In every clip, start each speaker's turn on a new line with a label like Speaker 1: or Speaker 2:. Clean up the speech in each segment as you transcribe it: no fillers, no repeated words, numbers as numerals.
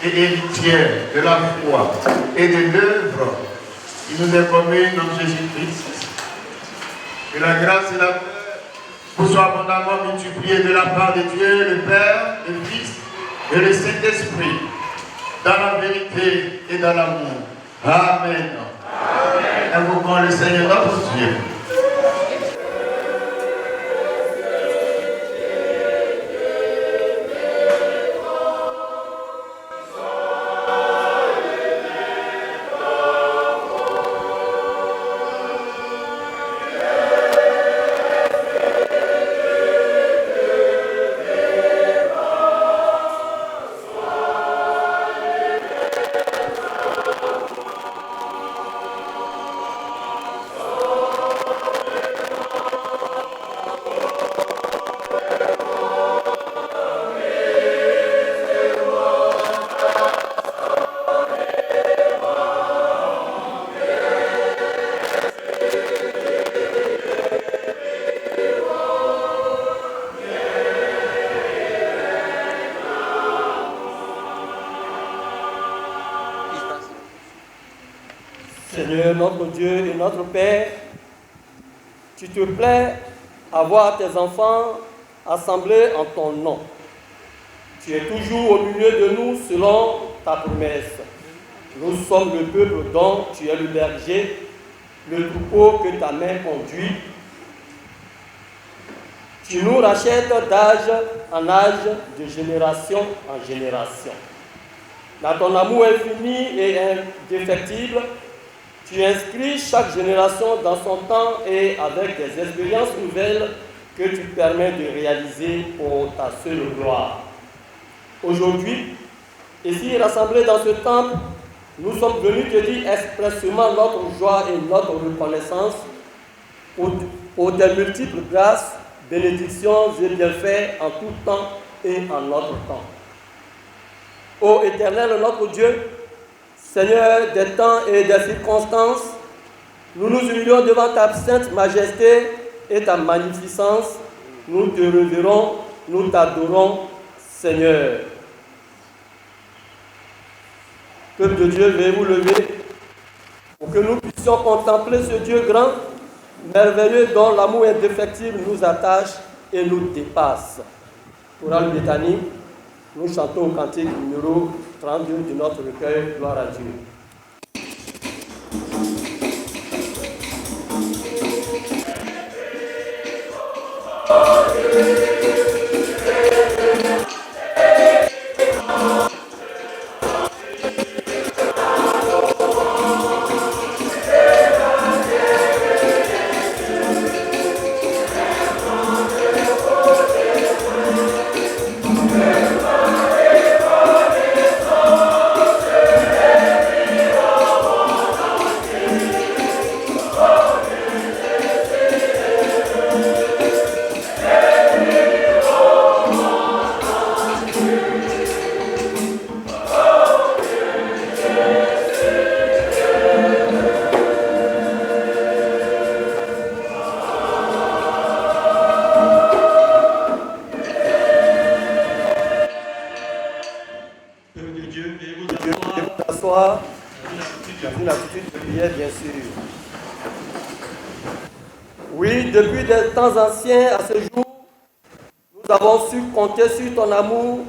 Speaker 1: et héritière de la foi et de l'œuvre qui nous est commune en Jésus-Christ. Que la grâce et la paix vous soient abondamment multipliées de la part de Dieu, le Père, le Fils et le Saint-Esprit, dans la vérité et dans l'amour. Amen. Amen. Invoquons le Seigneur notre Dieu.
Speaker 2: Seigneur, notre Dieu et notre Père, tu te plais à voir tes enfants assemblés en ton nom. Tu es toujours au milieu de nous selon ta promesse. Nous sommes le peuple dont tu es le berger, le troupeau que ta main conduit. Tu nous rachètes d'âge en âge, de génération en génération. Dans ton amour infini et indéfectible, tu inscris chaque génération dans son temps et avec des expériences nouvelles que tu permets de réaliser pour ta seule gloire. Aujourd'hui, ici rassemblés dans ce temple, nous sommes venus te dire expressément notre joie et notre reconnaissance pour tes multiples grâces, bénédictions et bienfaits en tout temps et en notre temps. Ô Éternel, notre Dieu, Seigneur des temps et des circonstances, nous nous humilions devant ta sainte majesté et ta magnificence. Nous te révérons, nous t'adorons, Seigneur. Peuple de Dieu, veuillez vous lever pour que nous puissions contempler ce Dieu grand, merveilleux, dont l'amour indéfectible nous attache et nous dépasse. Chorale Béthanie, nous chantons au cantique numéro 32 de notre recueil, Gloire à Dieu. Une attitude de prière, bien sûr. Oui, depuis des temps anciens à ce jour, nous avons su compter sur ton amour,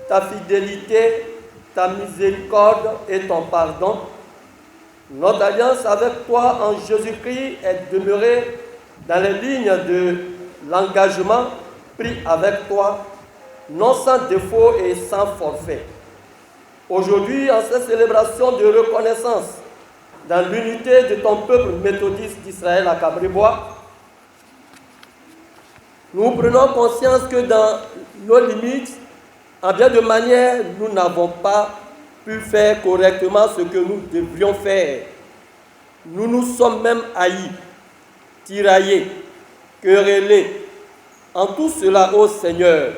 Speaker 2: ta fidélité, ta miséricorde et ton pardon. Notre alliance avec toi en Jésus-Christ est demeurée dans les lignes de l'engagement pris avec toi, non sans défaut et sans forfait. Aujourd'hui, en cette célébration de reconnaissance, dans l'unité de ton peuple méthodiste d'Israël à Cabré-Bois, nous prenons conscience que dans nos limites, en bien de manière, nous n'avons pas pu faire correctement ce que nous devrions faire. Nous nous sommes même haïs, tiraillés, querellés. En tout cela, ô Seigneur,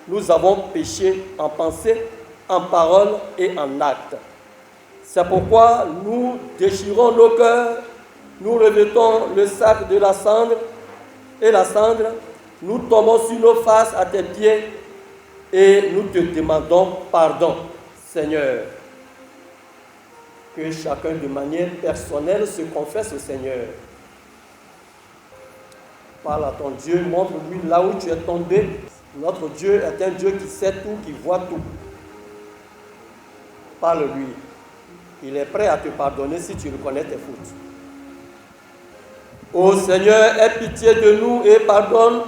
Speaker 2: nous avons péché en pensée, en parole et en acte. C'est pourquoi nous déchirons nos cœurs, nous revêtons le sac de la cendre et la cendre, nous tombons sur nos faces à tes pieds et nous te demandons pardon. Seigneur, que chacun de manière personnelle se confesse au Seigneur. Parle à ton Dieu, montre-lui là où tu es tombé. Notre Dieu est un Dieu qui sait tout, qui voit tout. Parle-lui. Il est prêt à te pardonner si tu reconnais tes fautes. Ô Seigneur, aie pitié de nous et pardonne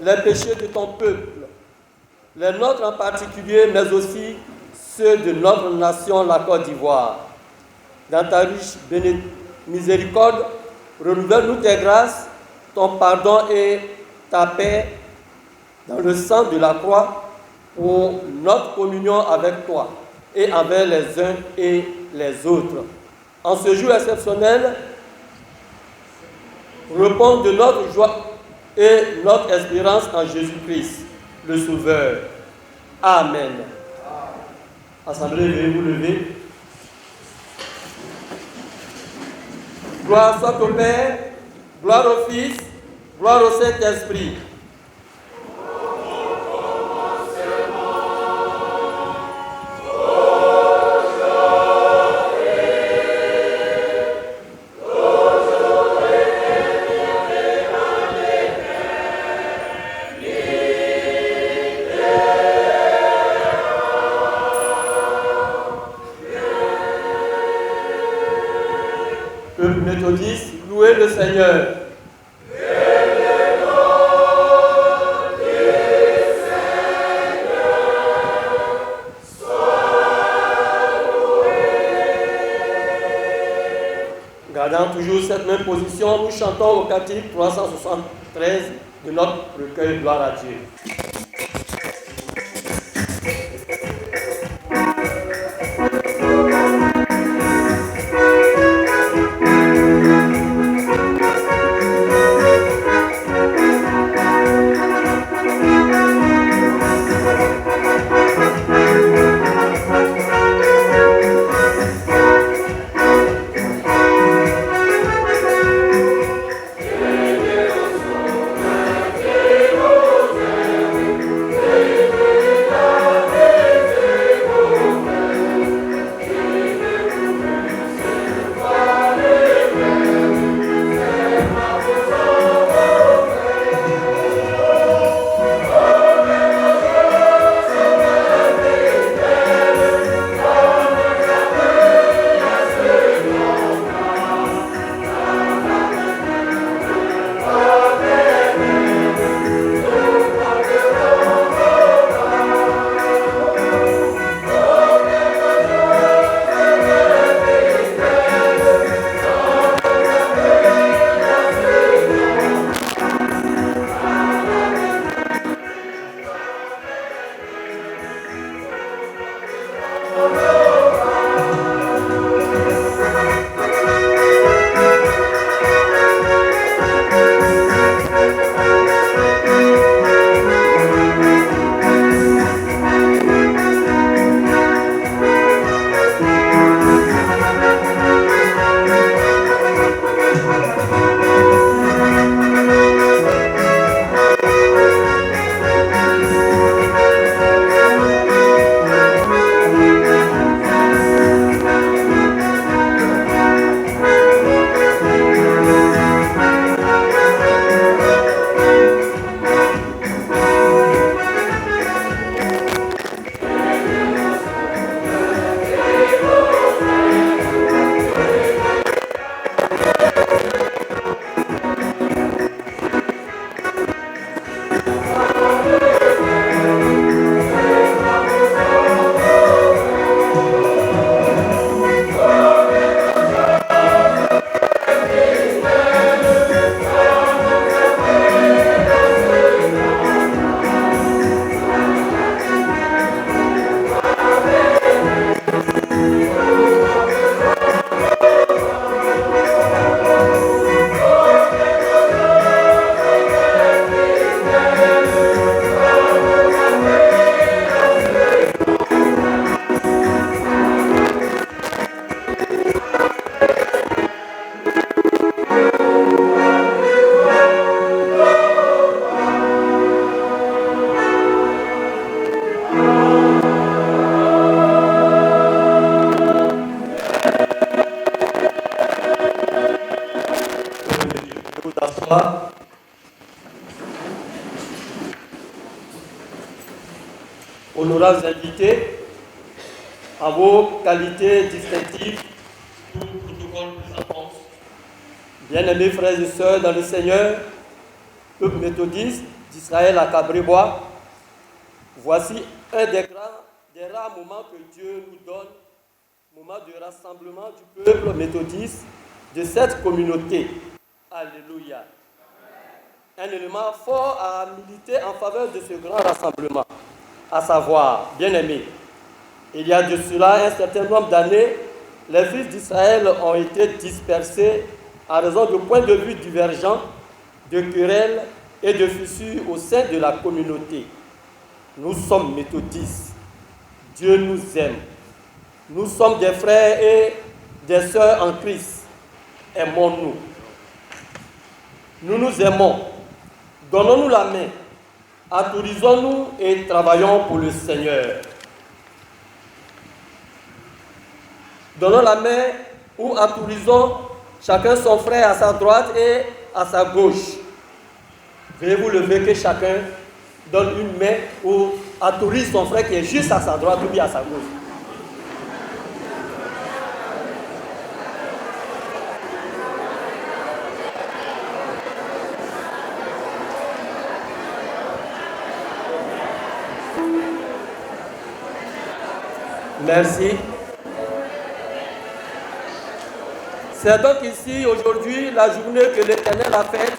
Speaker 2: les péchés de ton peuple, les nôtres en particulier, mais aussi ceux de notre nation, la Côte d'Ivoire. Dans ta riche miséricorde, renouvelle-nous tes grâces, ton pardon et ta paix dans le sang de la croix pour notre communion avec toi et envers les uns et les autres. En ce jour exceptionnel, réponds de notre joie et notre espérance en Jésus-Christ, le Sauveur. Amen. Assemblée, veuillez vous lever. Gloire soit au Père, gloire au Fils, gloire au Saint-Esprit. Peuple méthodiste, louez le Seigneur. Gardant toujours cette même position, nous chantons au cantique 373 de notre recueil Gloire à Dieu. grands invités, en vos qualités distinctives, tout protocole vous annonce. Bien-aimés frères et sœurs dans le Seigneur, peuple méthodiste d'Israël à Cabrébois, voici un des rares moments que Dieu nous donne, moment de rassemblement du peuple méthodiste de cette communauté. Alléluia. Un élément fort à militer en faveur de ce grand rassemblement, à savoir, bien-aimés, il y a de cela un certain nombre d'années, les fils d'Israël ont été dispersés en raison de points de vue divergents, de querelles et de fissures au sein de la communauté. Nous sommes méthodistes. Dieu nous aime. Nous sommes des frères et des sœurs en Christ. Aimons-nous. Nous nous aimons. Donnons-nous la main. Autorisons-nous et travaillons pour le Seigneur. Donnons la main ou autorisons chacun son frère à sa droite et à sa gauche. Veuillez vous lever que chacun donne une main ou autorise son frère qui est juste à sa droite ou bien à sa gauche. Merci. C'est donc ici, aujourd'hui, la journée que l'Éternel a faite,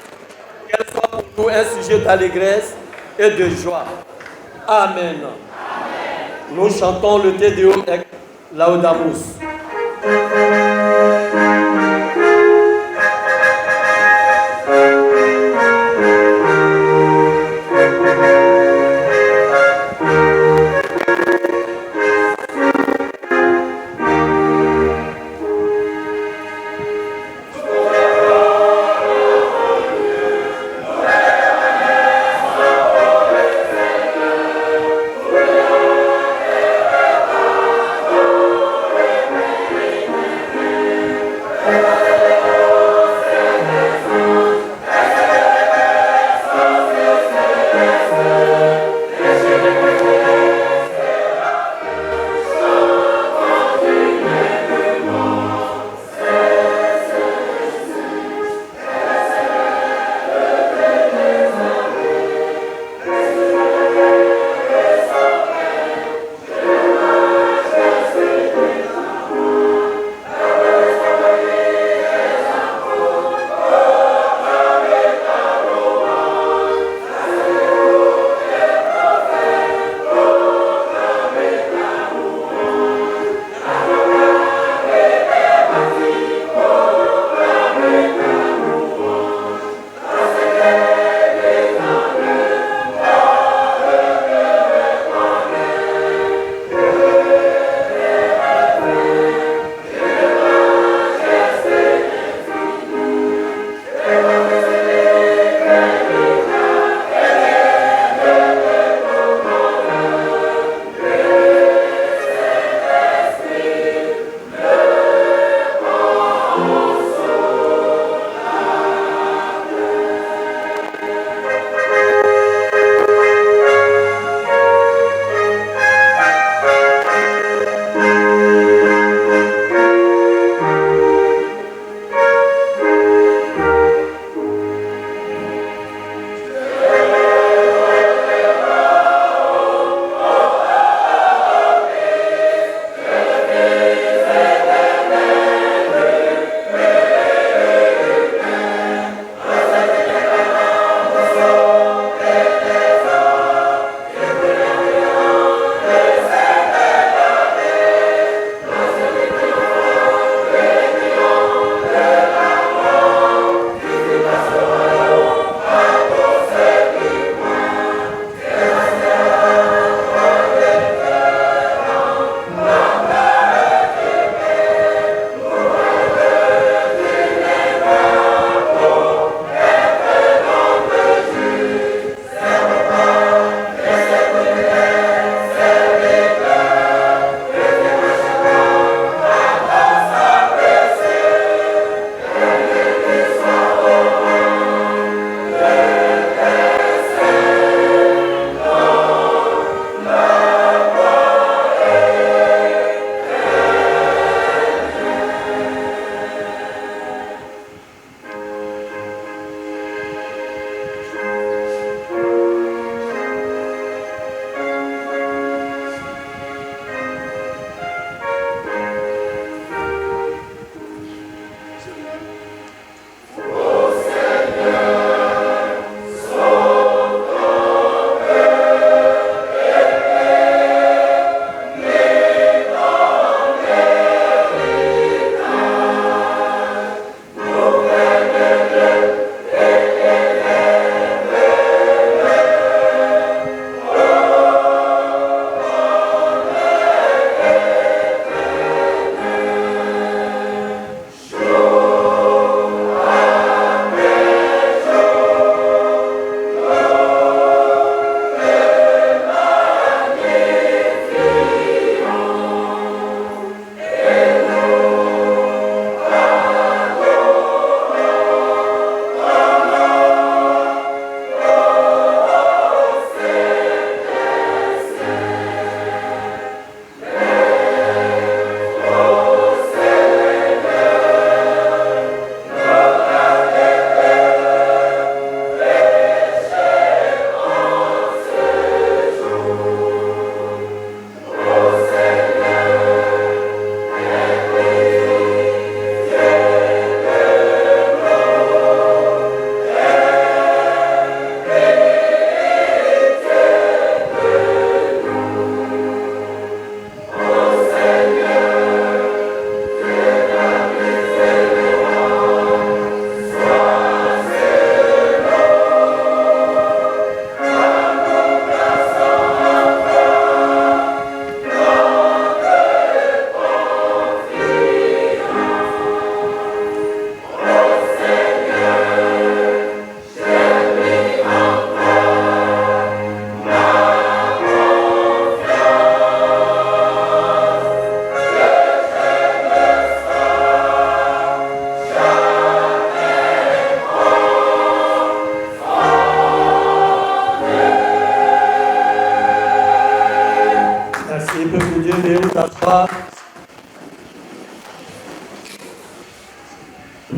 Speaker 2: qu'elle soit pour nous un sujet d'allégresse et de joie. Amen. Amen. Nous chantons le Te Deum et Laudamus.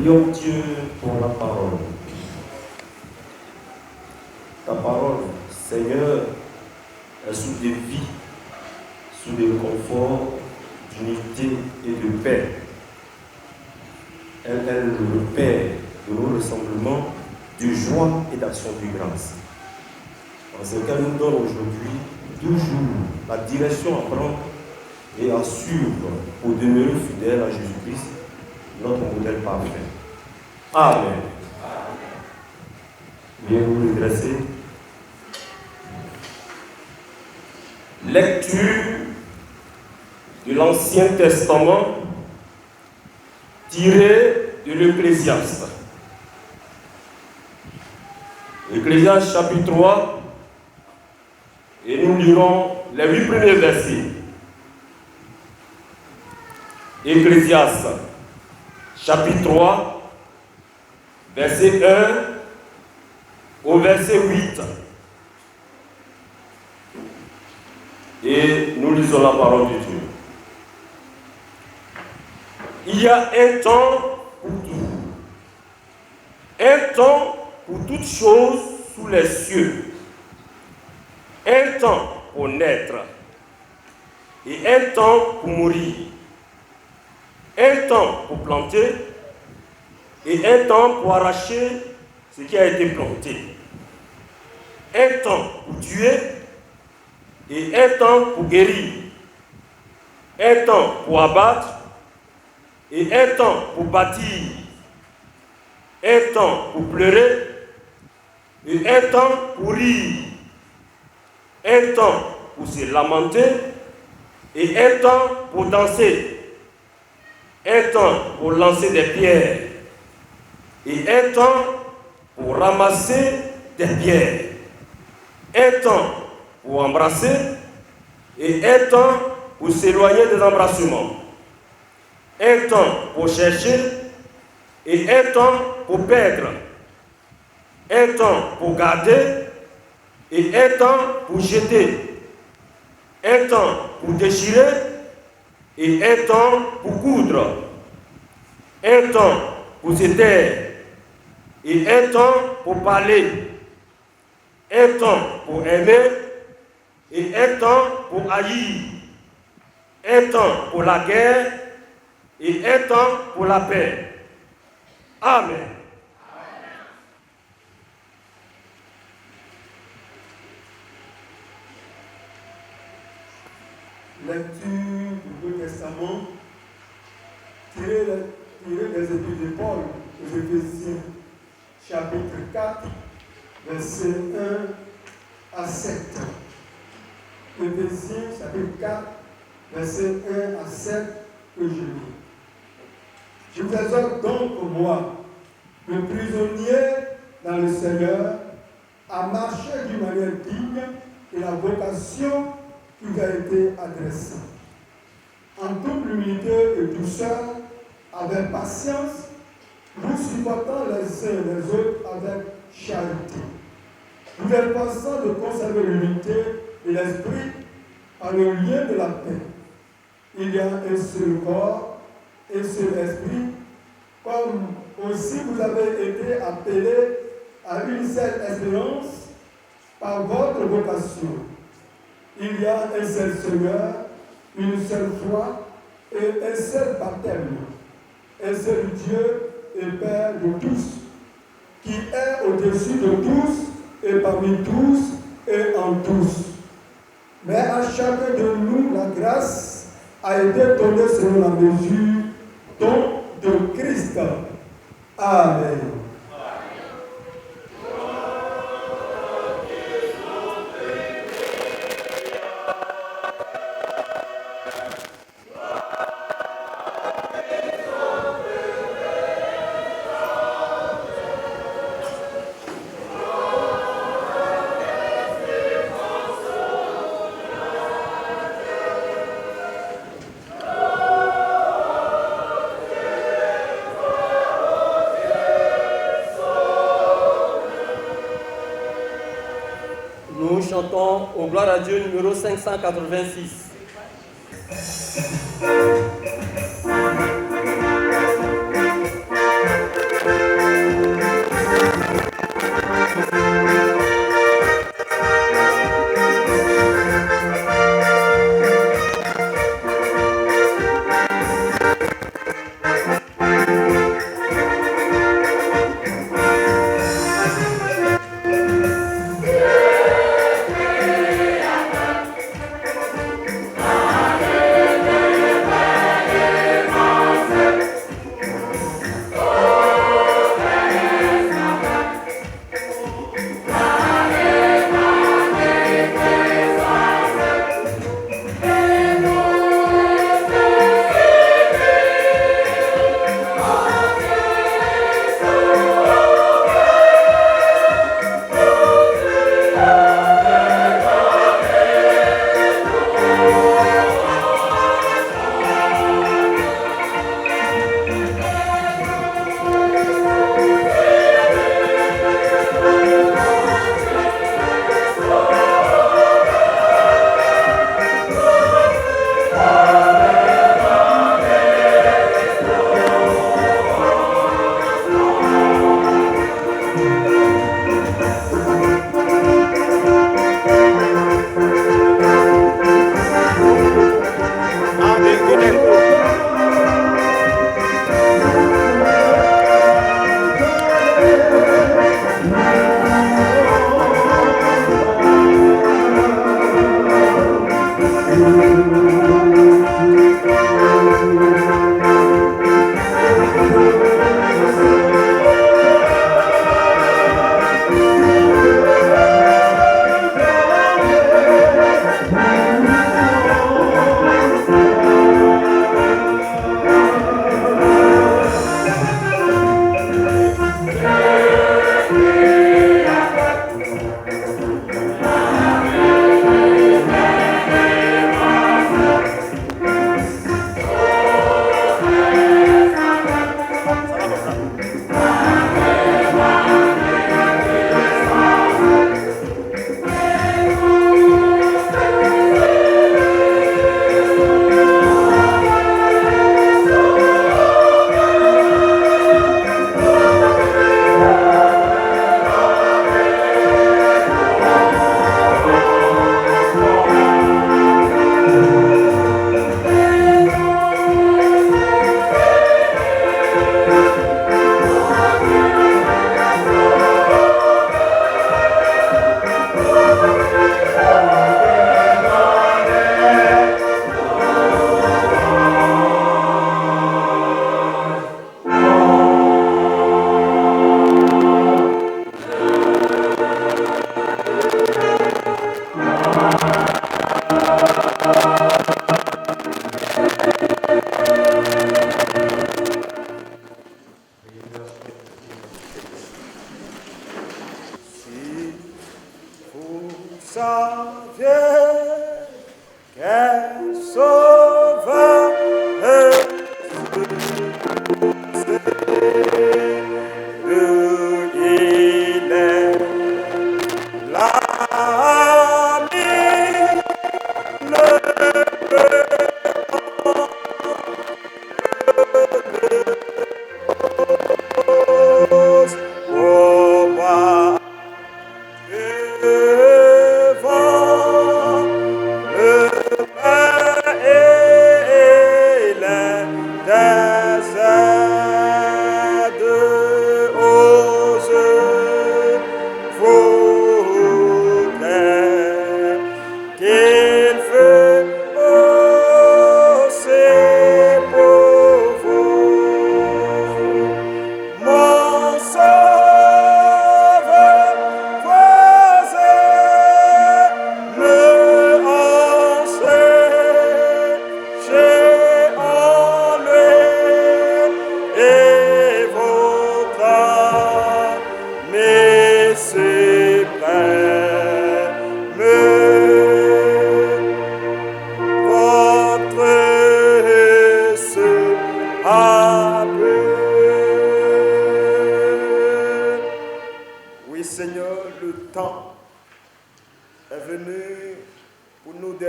Speaker 3: Prions Dieu pour la parole. Ta parole, Seigneur, est source de vie, source de confort, d'unité et de paix. Elle est le repère de nos rassemblements, de joie et d'action de grâce. En ce qu'elle nous donne aujourd'hui, toujours la direction à prendre et à suivre pour demeurer fidèle à Jésus-Christ, notre modèle parfait. Amen. Bien vous redresser. Lecture de l'Ancien Testament tirée de l'Ecclésiaste. Ecclésiaste chapitre 3, et nous lirons les 8 premiers versets. Ecclésiaste chapitre 3, verset 1 au verset 8. Et nous lisons la parole de Dieu. Il y a un temps pour tout. Un temps pour toutes choses sous les cieux. Un temps pour naître. Et un temps pour mourir. Un temps pour planter. Et un temps pour arracher ce qui a été planté. Un temps pour tuer. Et un temps pour guérir. Un temps pour abattre. Et un temps pour bâtir. Un temps pour pleurer. Et un temps pour rire. Un temps pour se lamenter. Et un temps pour danser. Un temps pour lancer des pierres. Et un temps pour ramasser des pierres. Un temps pour embrasser. Et un temps pour s'éloigner des embrassements. Un temps pour chercher et un temps pour perdre. Un temps pour garder et un temps pour jeter. Un temps pour déchirer et un temps pour coudre. Un temps pour se taire et un temps pour parler. Un temps pour aimer et un temps pour haïr. Un temps pour la guerre et un temps pour la paix. Amen.
Speaker 4: Lecture du Nouveau Testament, tirée des Épîtres de Paul aux Éphésiens, chapitre 4, versets 1 à 7. Éphésiens, chapitre 4, versets 1 à 7, que je lis. Je vous exhorte donc, moi, le prisonnier dans le Seigneur, à marcher d'une manière digne de la vocation qui vous a été adressée, en toute humilité et douceur, avec patience, vous supportant les uns les autres avec charité, vous efforçant de conserver l'unité de l'esprit par le lien de la paix. Il y a un seul corps, un seul esprit, comme aussi vous avez été appelés à une seule espérance par votre vocation. Il y a un seul Seigneur, une seule foi et un seul baptême, un seul Dieu et Père de tous, qui est au-dessus de tous et parmi tous et en tous. Mais à chacun de nous, la grâce a été donnée selon la mesure don de Christ. Amen.
Speaker 2: Nous chantons au Gloire à Dieu numéro 586.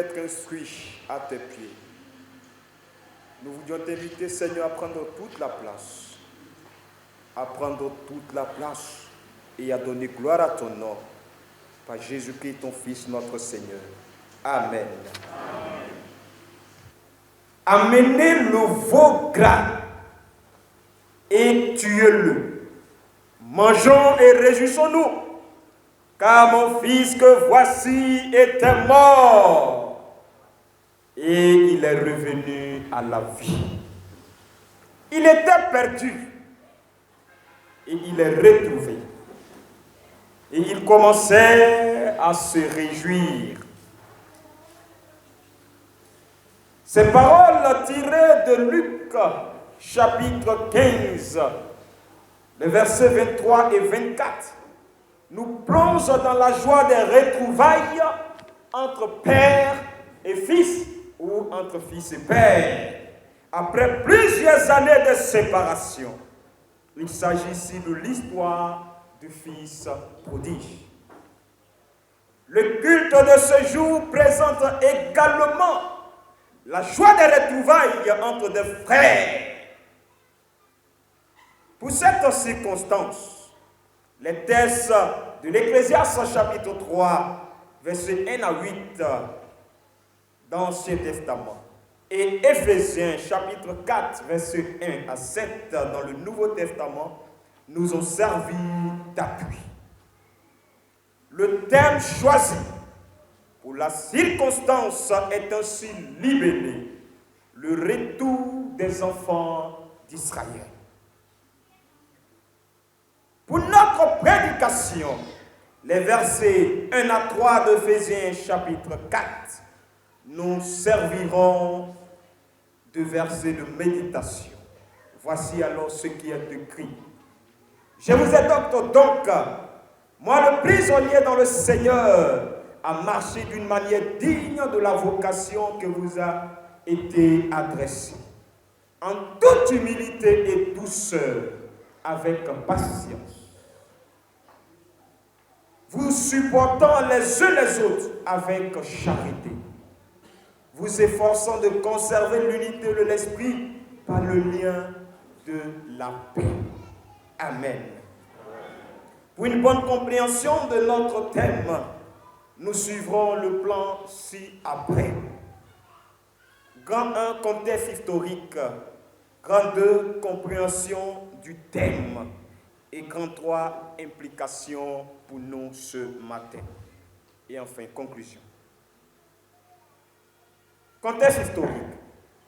Speaker 5: être instruits à tes pieds. Nous voulions t'inviter, Seigneur, à prendre toute la place. À prendre toute la place et à donner gloire à ton nom. Par Jésus-Christ, ton Fils, notre Seigneur. Amen.
Speaker 3: Amenez le veau gras et tuez-le. Mangeons et réjouissons-nous, car mon fils que voici était mort et il est revenu à la vie. Il était perdu et il est retrouvé. Et il commençait à se réjouir. Ces paroles tirées de Luc, chapitre 15, les versets 23 et 24, nous plongent dans la joie des retrouvailles entre père et fils, ou entre fils et père, après plusieurs années de séparation. Il s'agit ici de l'histoire du fils prodige. Le culte de ce jour présente également la joie des retrouvailles entre des frères. Pour cette circonstance, les textes de l'Ecclésiaste chapitre 3, versets 1 à 8 dans l'Ancien Testament et Éphésiens chapitre 4, versets 1 à 7 dans le Nouveau Testament nous ont servi d'appui. Le thème choisi pour la circonstance est ainsi libellé: le retour des enfants d'Israël. Pour notre prédication, les versets 1 à 3 d'Éphésiens chapitre 4 nous serviront de versets de méditation. Voici alors ce qui est écrit. Je vous exhorte donc, moi le prisonnier dans le Seigneur, à marcher d'une manière digne de la vocation que vous a été adressée, en toute humilité et douceur, avec patience, vous supportant les uns les autres avec charité, vous efforçant de conserver l'unité de l'esprit par le lien de la paix. Amen. Pour une bonne compréhension de notre thème, nous suivrons le plan ci-après. Grand 1, contexte historique. Grand 2, compréhension du thème. Et grand 3, implication pour nous ce matin. Et enfin, conclusion. Contexte historique.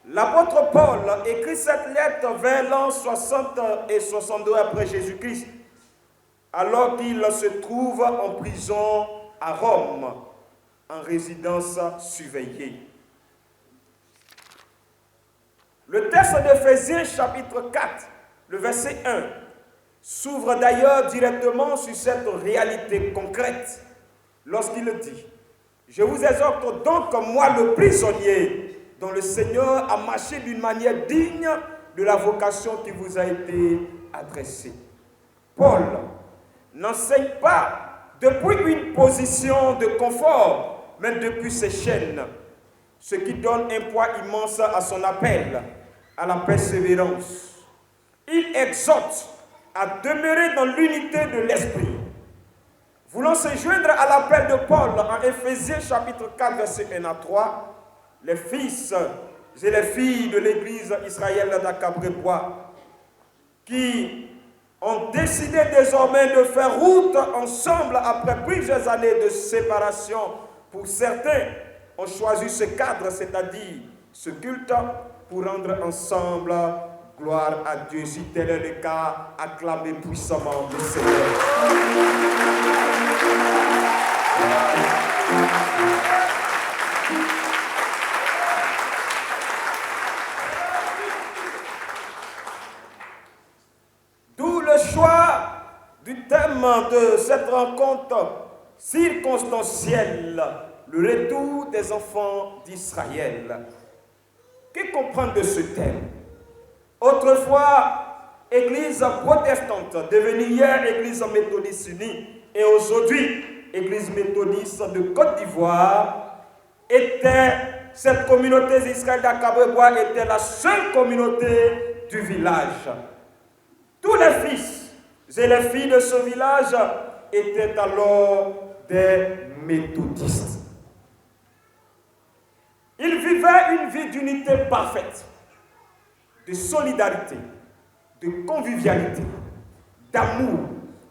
Speaker 3: L'apôtre Paul écrit cette lettre vers l'an 60 et 62 après Jésus-Christ, alors qu'il se trouve en prison à Rome, en résidence surveillée. Le texte d'Éphésiens chapitre 4, le verset 1, s'ouvre d'ailleurs directement sur cette réalité concrète lorsqu'il dit: je vous exhorte donc, moi le prisonnier dans le Seigneur, à marcher d'une manière digne de la vocation qui vous a été adressée. Paul n'enseigne pas depuis une position de confort, mais depuis ses chaînes, ce qui donne un poids immense à son appel, à la persévérance. Il exhorte à demeurer dans l'unité de l'esprit. Voulant se joindre à l'appel de Paul en Éphésiens chapitre 4, verset 1 à 3, les fils et les filles de l'église Israël d'Acabrébois, qui ont décidé désormais de faire route ensemble après plusieurs années de séparation. Pour certains, ont choisi ce cadre, c'est-à-dire ce culte, pour rendre ensemble gloire à Dieu. Si tel est le cas, acclamez puissamment le Seigneur. D'où le choix du thème de cette rencontre circonstancielle, le retour des enfants d'Israël. Que comprendre de ce thème? Autrefois, église protestante, devenue hier église méthodiste unie, et aujourd'hui, église méthodiste de Côte d'Ivoire, cette communauté d'Israël d'Akabwebois était la seule communauté du village. Tous les fils et les filles de ce village étaient alors des méthodistes. Ils vivaient une vie d'unité parfaite, de solidarité, de convivialité, d'amour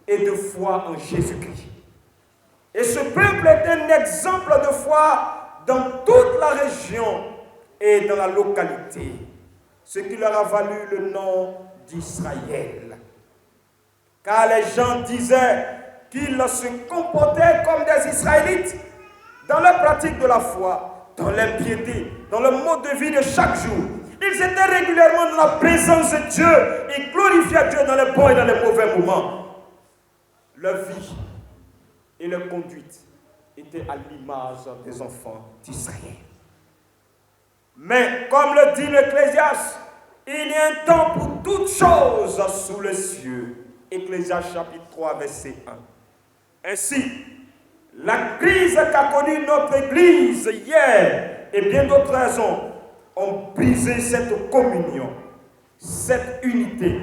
Speaker 3: et de foi en Jésus-Christ. Et ce peuple est un exemple de foi dans toute la région et dans la localité, ce qui leur a valu le nom d'Israël. Car les gens disaient qu'ils se comportaient comme des Israélites dans la pratique de la foi, dans l'impiété, dans le mode de vie de chaque jour. Ils étaient régulièrement dans la présence de Dieu et glorifiaient Dieu dans les bons et dans les mauvais moments. Leur vie et leur conduite étaient à l'image des enfants d'Israël. Mais comme le dit l'Ecclésiaste, il y a un temps pour toutes choses sous les cieux. Ecclésiaste chapitre 3, verset 1. Ainsi, la crise qu'a connue notre Église hier et bien d'autres raisons ont brisé cette communion, cette unité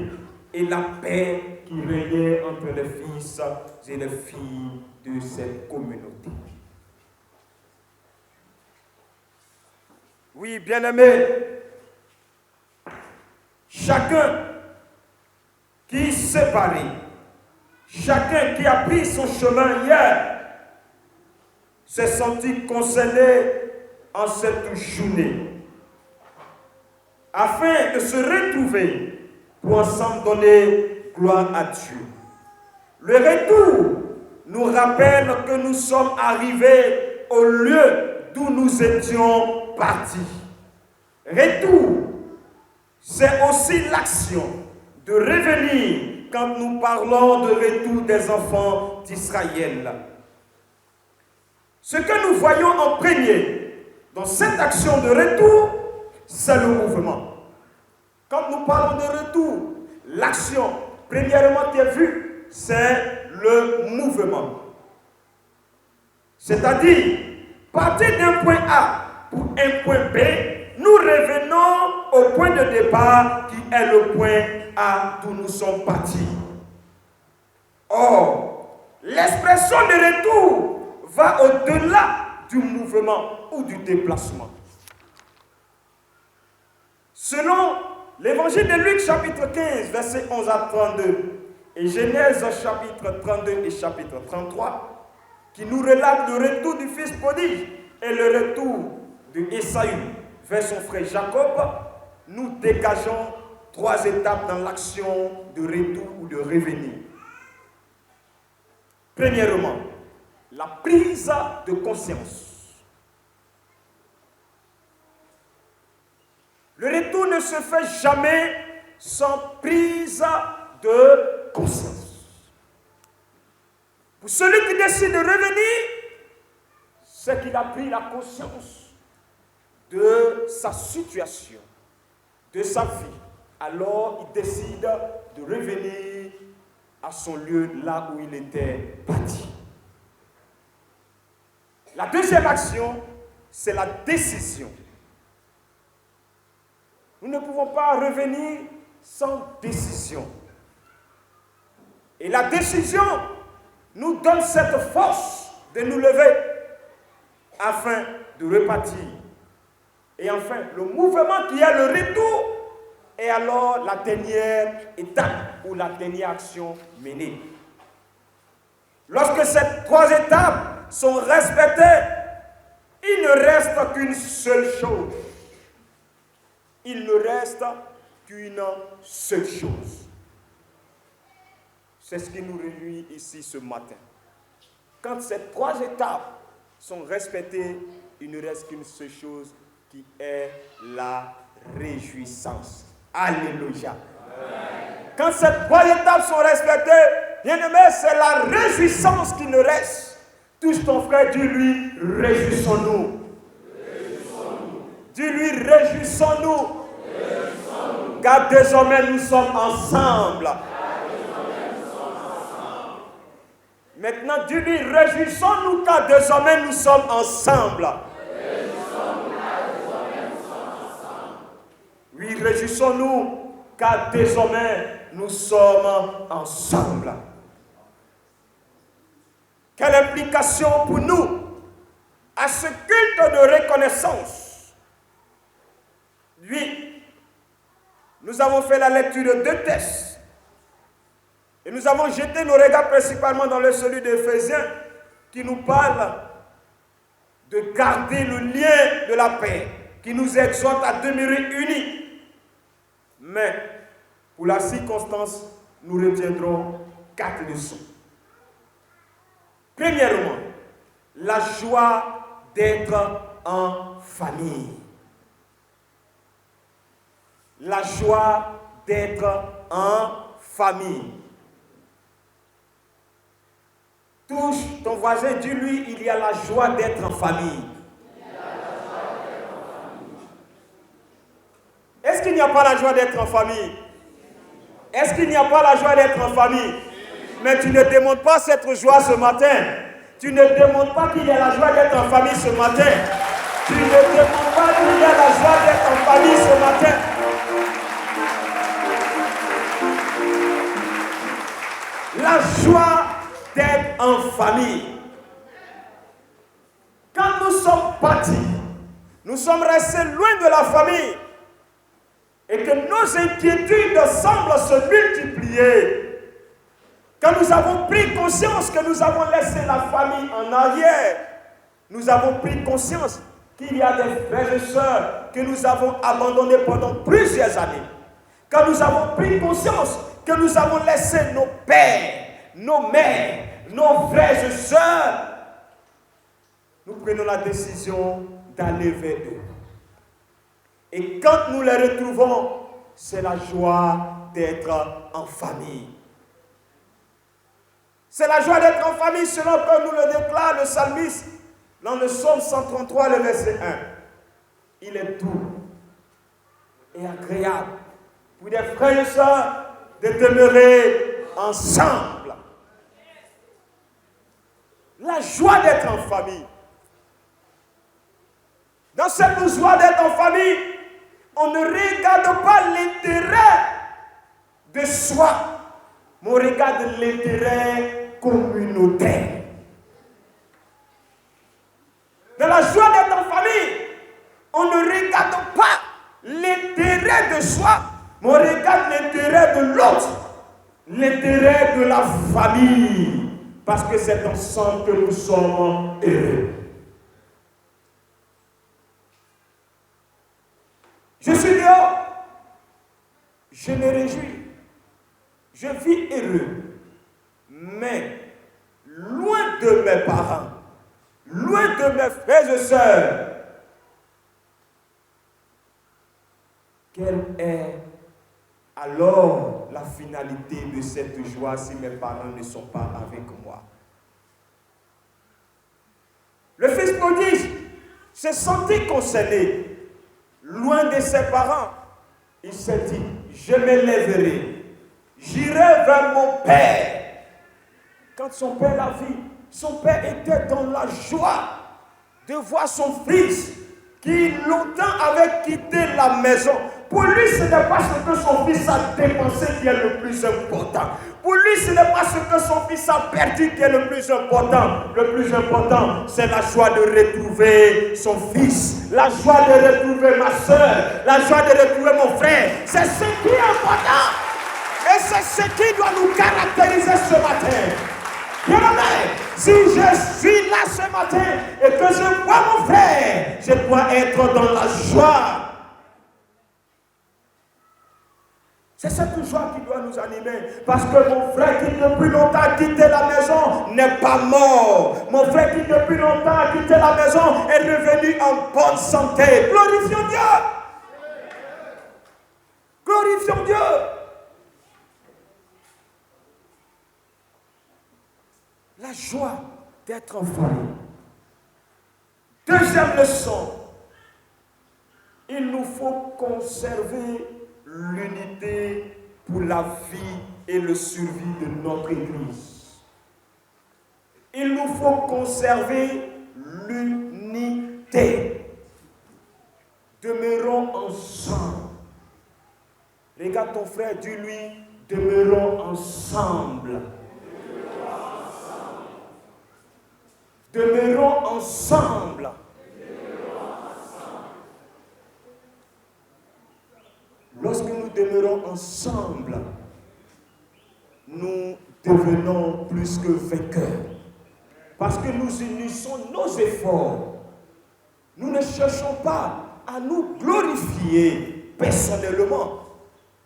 Speaker 3: et la paix qui régnait entre les fils et les filles de cette communauté. Oui, bien-aimés, chacun qui s'est séparé, chacun qui a pris son chemin hier, s'est senti concerné en cette journée, afin de se retrouver pour ensemble donner gloire à Dieu. Le retour nous rappelle que nous sommes arrivés au lieu d'où nous étions partis. Retour, c'est aussi l'action de revenir quand nous parlons de retour des enfants d'Israël. Ce que nous voyons en premier dans cette action de retour, c'est le mouvement. Quand nous parlons de retour, l'action, premièrement qui est vue, c'est le mouvement. C'est-à-dire, partir d'un point A pour un point B, nous revenons au point de départ qui est le point A d'où nous sommes partis. Or, l'expression de retour va au-delà du mouvement ou du déplacement. Selon l'évangile de Luc chapitre 15, versets 11 à 32, et Genèse chapitre 32 et chapitre 33, qui nous relate le retour du fils prodigue et le retour de Ésaü vers son frère Jacob, nous dégageons 3 étapes dans l'action de retour ou de revenir. Premièrement, la prise de conscience. Le retour ne se fait jamais sans prise de conscience. Pour celui qui décide de revenir, c'est qu'il a pris la conscience de sa situation, de sa vie. Alors il décide de revenir à son lieu, là où il était parti. La deuxième action, c'est la décision. Nous ne pouvons pas revenir sans décision. Et la décision nous donne cette force de nous lever afin de repartir. Et enfin, le mouvement qui est le retour est alors la dernière étape ou la dernière action menée. Lorsque ces 3 étapes sont respectées, il ne reste qu'une seule chose. Il ne reste qu'une seule chose. C'est ce qui nous réunit ici ce matin. Quand ces 3 étapes sont respectées, il ne reste qu'une seule chose qui est la réjouissance. Alléluia. Quand ces 3 étapes sont respectées, bien-aimé, c'est la réjouissance qui nous reste. Touche ton frère, dis-lui, réjouissons-nous. Dis-lui, réjouissons-nous. Car désormais nous sommes ensemble. Maintenant, dis-lui, réjouissons-nous car désormais nous sommes ensemble. réjouissons-nous, car désormais nous sommes ensemble. Quelle implication pour nous à ce culte de reconnaissance. Oui, nous avons fait la lecture de 2 textes et nous avons jeté nos regards principalement dans le celui d'Éphésiens qui nous parle de garder le lien de la paix, qui nous exhorte à demeurer unis. Mais pour la circonstance, nous retiendrons 4 leçons. Premièrement, la joie d'être en famille. La joie d'être en famille. Touche ton voisin, dis-lui, il y a la joie d'être en famille. Est-ce qu'il n'y a pas la joie d'être en famille? Est-ce qu'il n'y a pas la joie d'être en famille? Mais tu ne demandes pas cette joie ce matin. Tu ne demandes pas qu'il y ait la joie d'être en famille ce matin. Tu ne demandes pas qu'il y ait la joie d'être en famille ce matin. La joie d'être en famille. Quand nous sommes partis, nous sommes restés loin de la famille et que nos inquiétudes semblent se multiplier. Quand nous avons pris conscience que nous avons laissé la famille en arrière, nous avons pris conscience qu'il y a des frères et sœurs que nous avons abandonnés pendant plusieurs années. Quand nous avons pris conscience que nous avons laissé nos pères, nos mères, nos frères et sœurs, nous prenons la décision d'aller vers eux. Et quand nous les retrouvons, c'est la joie d'être en famille. C'est la joie d'être en famille selon que nous le déclare le psalmiste dans le psaume 133, le verset 1. Il est doux et agréable pour des frères et sœurs de demeurer ensemble. La joie d'être en famille. Dans cette joie d'être en famille, on ne regarde pas l'intérêt de soi, mais on regarde l'intérêt communautaire. Dans la joie d'être en famille, on ne regarde pas l'intérêt de soi, mais on regarde l'intérêt de l'autre, l'intérêt de la famille, parce que c'est ensemble que nous sommes heureux. Je suis dehors, je me réjouis, je vis heureux, mais loin de mes parents, loin de mes frères et sœurs, quelle est alors la finalité de cette joie si mes parents ne sont pas avec moi? Le fils prodige se sentit concerné. Loin de ses parents, il s'est dit, je me lèverai, j'irai vers mon père. Quand son père l'a vu, son père était dans la joie de voir son fils qui longtemps avait quitté la maison. Pour lui, ce n'est pas ce que son fils a dépensé qui est le plus important. Pour lui, ce n'est pas ce que son fils a perdu qui est le plus important. Le plus important, c'est la joie de retrouver son fils, la joie de retrouver ma soeur, la joie de retrouver mon frère. C'est ce qui est important. Et c'est ce qui doit nous caractériser ce matin. Bien-aimé, si je suis là ce matin et que je vois mon frère, je dois être dans la joie. C'est cette joie qui doit nous animer. Parce que mon frère qui depuis longtemps a quitté la maison n'est pas mort. Mon frère qui depuis longtemps a quitté la maison est revenu en bonne santé. Glorifions Dieu. Glorifions Dieu. La joie d'être en famille. Deuxième leçon. Il nous faut conserver l'unité pour la vie et le survie de notre Église. Il nous faut conserver l'unité. Demeurons ensemble. Regarde ton frère, dis-lui, demeurons ensemble. Demeurons ensemble. Lorsque nous demeurons ensemble, nous devenons plus que vainqueurs. Parce que nous unissons nos efforts. Nous ne cherchons pas à nous glorifier personnellement,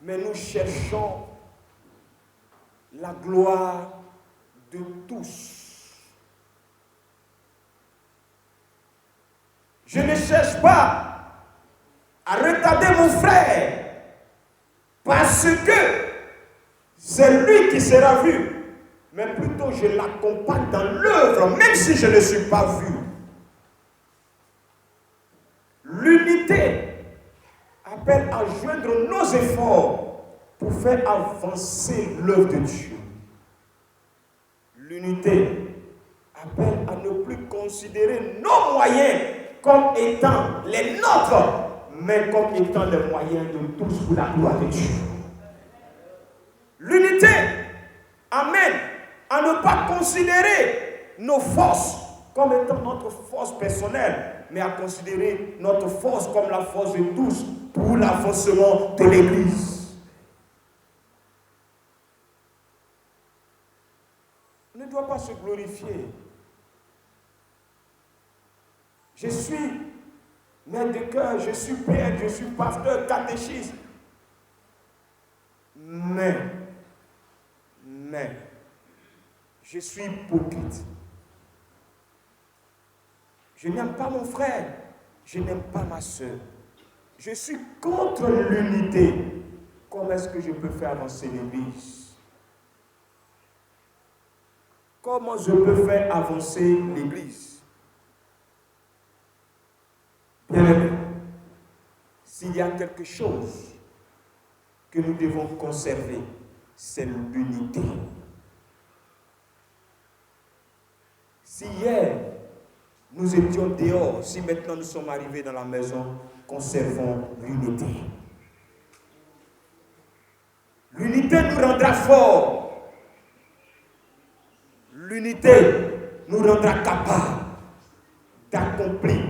Speaker 3: mais nous cherchons la gloire de tous. Je ne cherche pas à retarder mon frère parce que c'est lui qui sera vu, mais plutôt je l'accompagne dans l'œuvre, même si je ne suis pas vu. L'unité appelle à joindre nos efforts pour faire avancer l'œuvre de Dieu. L'unité appelle à ne plus considérer nos moyens comme étant les nôtres, mais comme étant les moyens de tous pour la gloire de Dieu. L'unité amène à ne pas considérer nos forces comme étant notre force personnelle, mais à considérer notre force comme la force de tous pour l'avancement de l'Église. On ne doit pas se glorifier. Je suis maître de cœur, je suis père, je suis pasteur, catéchiste. Mais, je suis hypocrite. Je n'aime pas mon frère, je n'aime pas ma soeur. Je suis contre l'unité. Comment est-ce que je peux faire avancer l'Église? Comment je peux faire avancer l'Église? Bien aimé, s'il y a quelque chose que nous devons conserver, c'est l'unité. Si hier, nous étions dehors, si maintenant nous sommes arrivés dans la maison, conservons l'unité. L'unité nous rendra forts. L'unité nous rendra capables d'accomplir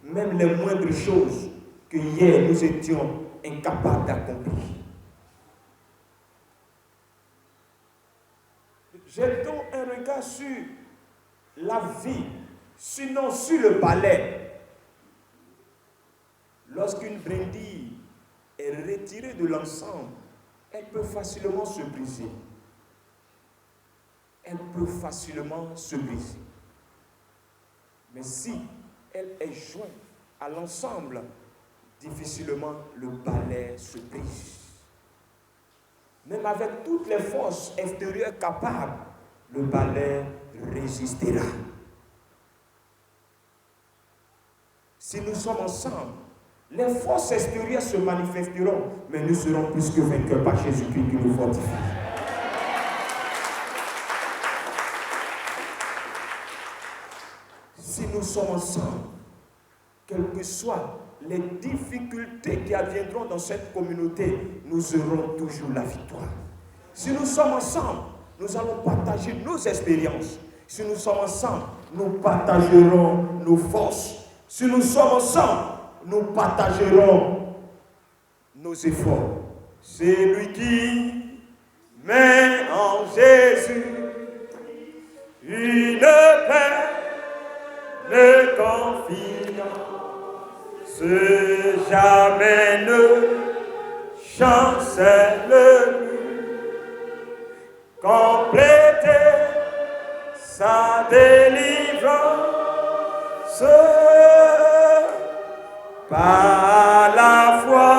Speaker 3: même les moindres choses que hier nous étions incapables d'accomplir. Jetons un regard sur la vie, sinon sur le balai. Lorsqu'une brindille est retirée de l'ensemble, elle peut facilement se briser. Elle peut facilement se briser. Mais si elle est jointe à l'ensemble, difficilement le balai se brise. Même avec toutes les forces extérieures capables, le balai résistera. Si nous sommes ensemble, les forces extérieures se manifesteront, mais nous serons plus que vainqueurs par Jésus-Christ qui nous fortifie. Si nous sommes ensemble, quelles que soient les difficultés qui adviendront dans cette communauté, nous aurons toujours la victoire. Si nous sommes ensemble, nous allons partager nos expériences. Si nous sommes ensemble, nous partagerons nos forces. Si nous sommes ensemble, nous partagerons nos efforts. C'est lui qui met en Jésus une paix de confiance, jamais ne chancelle compléter sa délivrance par la foi.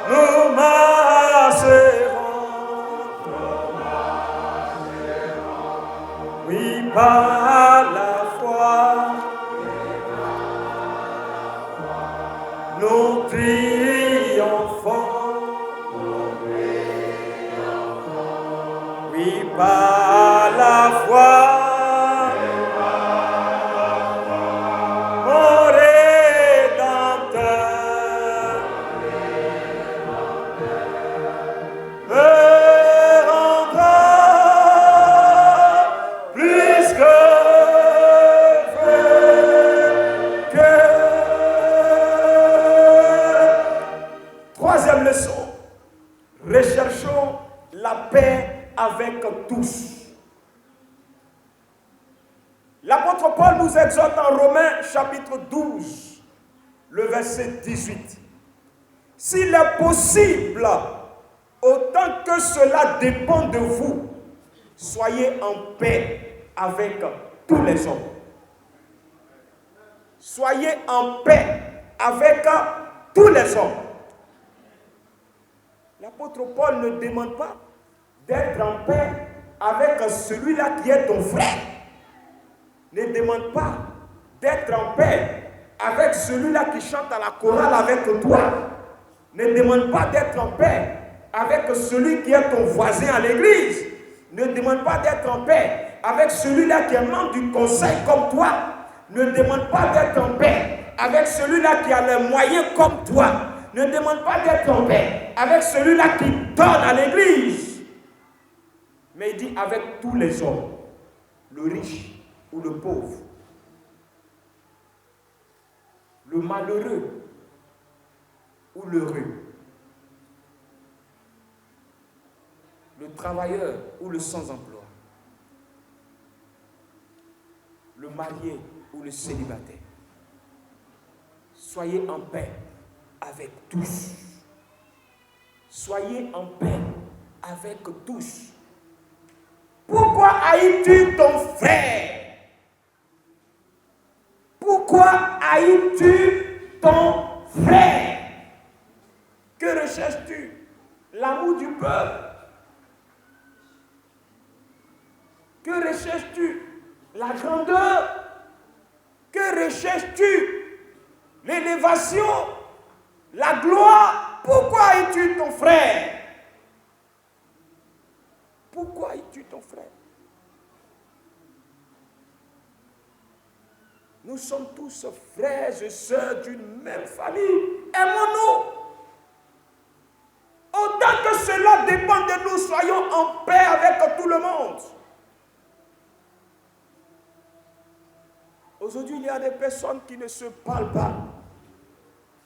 Speaker 3: Nous marcherons, oui, par la foi. Nous triomphons. Oui, par la foi, mon Rédempteur leçon, recherchons la paix avec tous. L'apôtre Paul nous exhorte en Romains chapitre 12, le verset 18. S'il est possible, autant que cela dépend de vous, soyez en paix avec tous les hommes. Soyez en paix avec tous les hommes. L'apôtre Paul ne demande pas d'être en paix avec celui-là qui est ton frère. Ne demande pas d'être en paix avec celui-là qui chante à la chorale avec toi. Ne demande pas d'être en paix avec celui qui est ton voisin à l'église. Ne demande pas d'être en paix avec celui-là qui est membre du conseil comme toi. Ne demande pas d'être en paix avec celui-là qui a les moyens comme toi. Ne demande pas d'être en paix avec celui-là qui donne à l'église. Mais il dit avec tous les hommes, le riche ou le pauvre, le malheureux ou l'heureux, le travailleur ou le sans-emploi, le marié ou le célibataire. Soyez en paix avec tous. Soyez en paix avec tous. Pourquoi haïs-tu ton frère? Pourquoi haïs-tu ton frère? Que recherches-tu? L'amour du peuple? Que recherches-tu? La grandeur? Que recherches-tu? L'élévation? La gloire? Pourquoi haïs-tu ton frère? Pourquoi haïs-tu ton frère? Nous sommes tous frères et sœurs d'une même famille. Aimons-nous. Autant que cela dépend de nous, soyons en paix avec tout le monde. Aujourd'hui, il y a des personnes qui ne se parlent pas.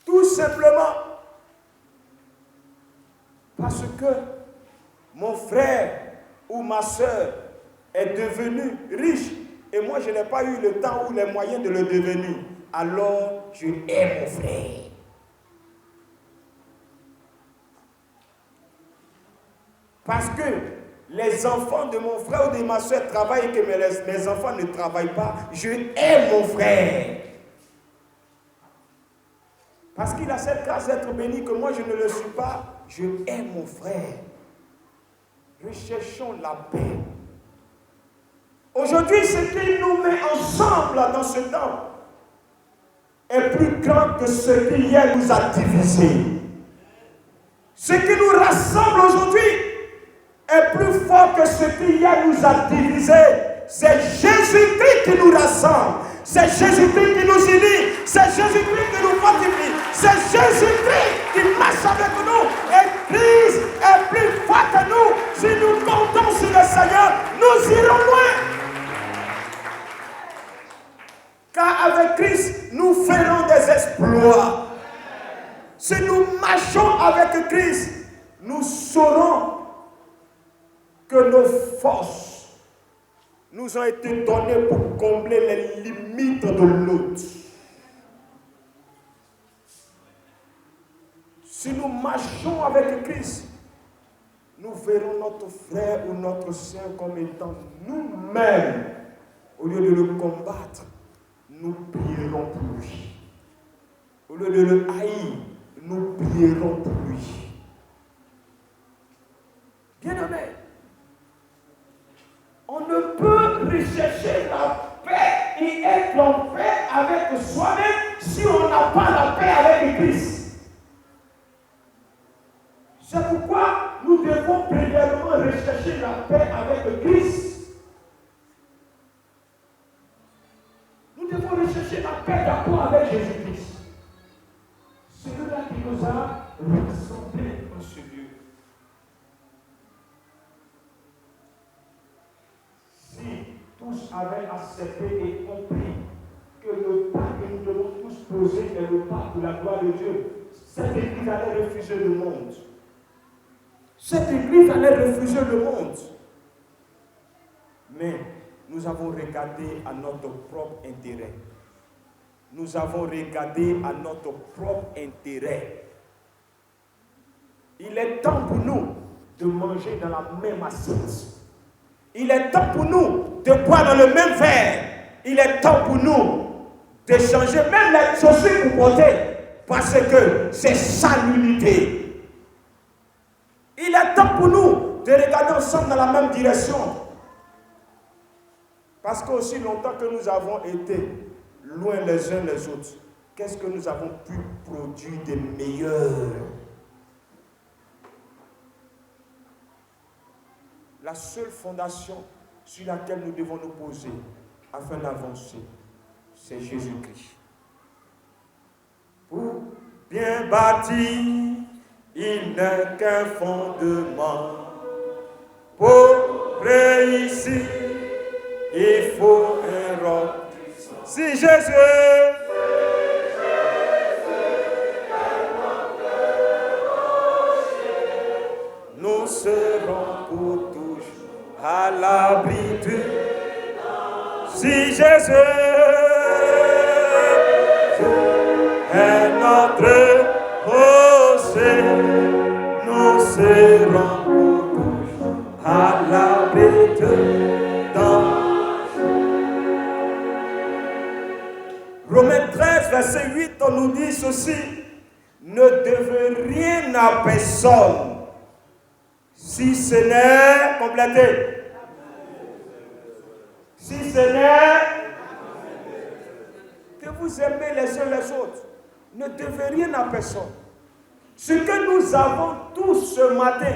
Speaker 3: Tout simplement parce que mon frère ou ma soeur est devenu riche et moi je n'ai pas eu le temps ou les moyens de le devenir. Alors je hais mon frère. Parce que les enfants de mon frère ou de ma soeur travaillent et que mes enfants ne travaillent pas, je hais mon frère. Parce qu'il a cette grâce d'être béni que moi je ne le suis pas, je hais mon frère. Recherchons la paix. Aujourd'hui, ce qui nous met ensemble dans ce temps est plus grand que ce qui hier nous a divisés. Ce qui nous rassemble aujourd'hui est plus fort que ce qui hier nous a divisés. C'est Jésus-Christ qui nous rassemble. C'est Jésus-Christ qui nous unit. C'est Jésus-Christ qui nous fortifie. C'est Jésus-Christ qui marche avec nous. Et Christ est plus fort que nous. Si nous comptons sur le Seigneur, nous irons loin. Car avec Christ, nous ferons des exploits. Si nous marchons avec Christ, nous saurons que nos forces nous ont été données pour combler les limites de l'autre. Si nous marchons avec Christ, nous verrons notre frère ou notre sœur comme étant nous-mêmes. Au lieu de le combattre, nous prierons pour lui. Au lieu de le haïr, nous prierons pour lui. Bien-aimés, on ne peut rechercher la paix et être en paix avec soi-même si on n'a pas la paix avec Christ. C'est pourquoi nous devons premièrement rechercher la paix avec Christ. Nous devons rechercher la paix d'abord avec Jésus-Christ. Celui-là qui nous a rassemblés en ce lieu. Si tous avaient accepté et compris que le pas que nous devons tous poser est le pas pour la gloire de Dieu, cette église allait refuser le monde. Cette église allait refuser le monde. Mais nous avons regardé à notre propre intérêt. Nous avons regardé à notre propre intérêt. Il est temps pour nous de manger dans la même assiette. Il est temps pour nous de boire dans le même verre. Il est temps pour nous de changer même les chaussures pour porter, parce que c'est ça l'unité. Il est temps pour nous de regarder ensemble dans la même direction. Parce qu'aussi longtemps que nous avons été loin les uns les autres, qu'est-ce que nous avons pu produire de meilleur? La seule fondation sur laquelle nous devons nous poser afin d'avancer, c'est Jésus-Christ. Pour bien bâti, il n'est qu'un fondement. Pour réussir, il faut un roc. Si Jésus nous serons pour toujours à l'abri du. Si Jésus est notre rocher, nous serons pour toujours à l'abri du danger. Romains 13, verset 8, on nous dit ceci: ne devez rien à personne, si ce n'est complété. Si ce n'est que vous aimez les uns les autres, ne devez rien à personne. Ce que nous avons tous ce matin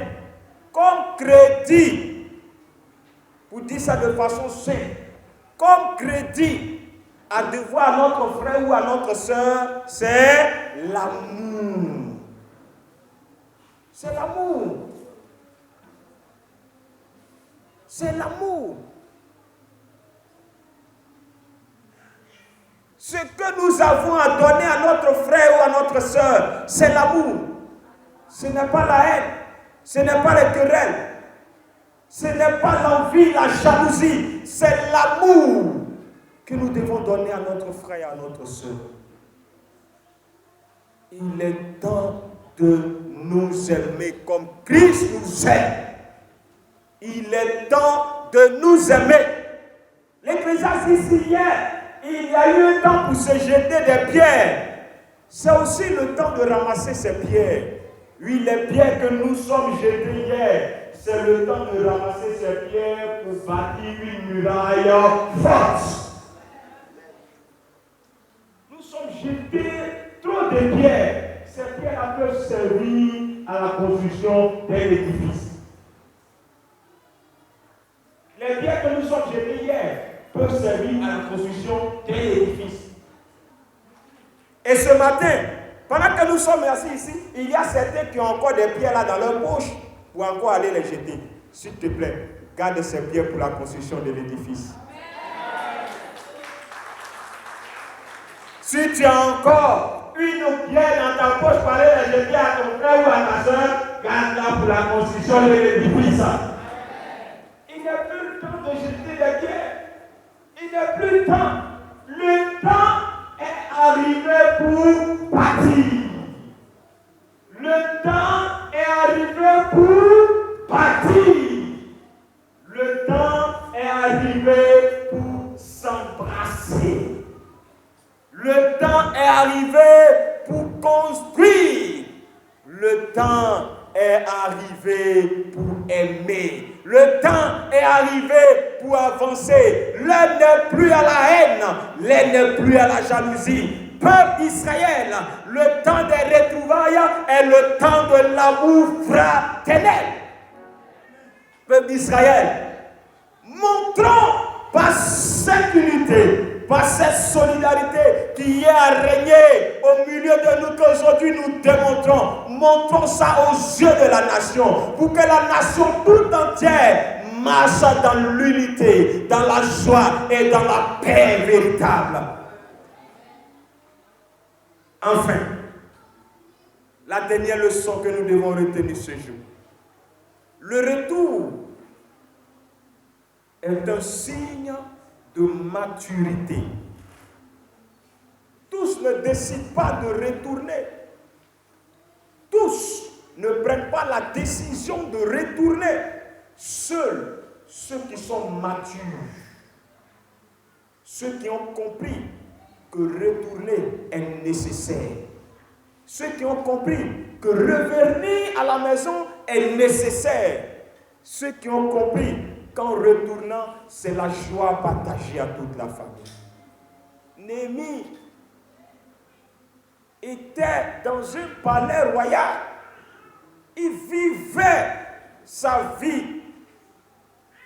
Speaker 3: comme crédit, pour dire ça de façon simple, comme crédit à devoir à notre frère ou à notre soeur, c'est l'amour. C'est l'amour. C'est l'amour. Ce que nous avons à donner à notre frère ou à notre soeur, c'est l'amour. Ce n'est pas la haine, ce n'est pas les querelles, ce n'est pas l'envie, la jalousie, c'est l'amour que nous devons donner à notre frère et à notre soeur. Il est temps de nous aimer comme Christ nous aime. Il est temps de nous aimer. L'Ecclésiaste ici hier, il y a eu un temps pour se jeter des pierres. C'est aussi le temps de ramasser ces pierres. Oui, les pierres que nous sommes jetées hier, c'est le temps de ramasser ces pierres pour bâtir une muraille forte. Nous sommes jetés trop de pierres. Ces pierres peuvent servir à la construction d'un édifice. Les pierres que nous sommes jetées hier peuvent servir à la construction d'un édifice. Et ce matin, pendant que nous sommes assis ici, il y a certains qui ont encore des pierres là dans leur poche pour encore aller les jeter. S'il te plaît, garde ces pierres pour la construction de l'édifice. Si tu as encore une pierre dans ta poche pour aller les jeter à ton frère ou à ta soeur, garde-la pour la construction de l'édifice. Il n'est plus le temps de jeter des pierres. Il n'est plus le temps. Le temps est arrivé pour bâtir. Le temps est arrivé pour bâtir. Le temps est arrivé pour s'embrasser. Le temps est arrivé pour construire. Le temps est arrivé pour aimer. Le temps est arrivé pour avancer. L'heure n'est plus à la haine. L'heure n'est plus à la jalousie. Peuple d'Israël, le temps des retrouvailles est le temps de l'amour fraternel. Peuple d'Israël, montrons par cette unité, par cette solidarité qui est à régner au milieu de nous qu'aujourd'hui nous démontrons. Montrons ça aux yeux de la nation pour que la nation tout entière marche dans l'unité, dans la joie et dans la paix véritable. Enfin,
Speaker 5: la dernière leçon que nous devons retenir ce jour. Le retour est un signe de maturité. Tous ne décident pas de retourner. Tous ne prennent pas la décision de retourner. Seuls ceux qui sont matures, ceux qui ont compris que retourner est nécessaire, ceux qui ont compris que revenir à la maison est nécessaire, ceux qui ont compris qu'en retournant, c'est la joie partagée à toute la famille. Néhémie était dans un palais royal. Il vivait sa vie,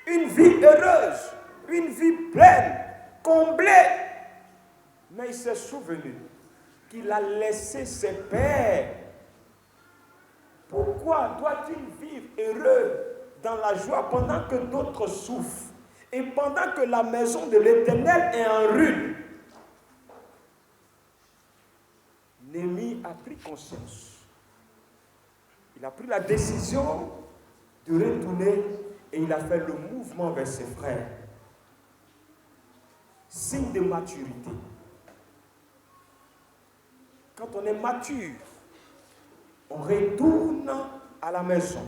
Speaker 5: une vie heureuse, une vie pleine, comblée. Mais il s'est souvenu qu'il a laissé ses pères. Pourquoi doit-il vivre heureux dans la joie pendant que d'autres souffrent et pendant que la maison de l'Éternel est en ruine? Néhémie a pris conscience. Il a pris la décision de retourner et il a fait le mouvement vers ses frères. Signe de maturité. Quand on est mature, on retourne à la maison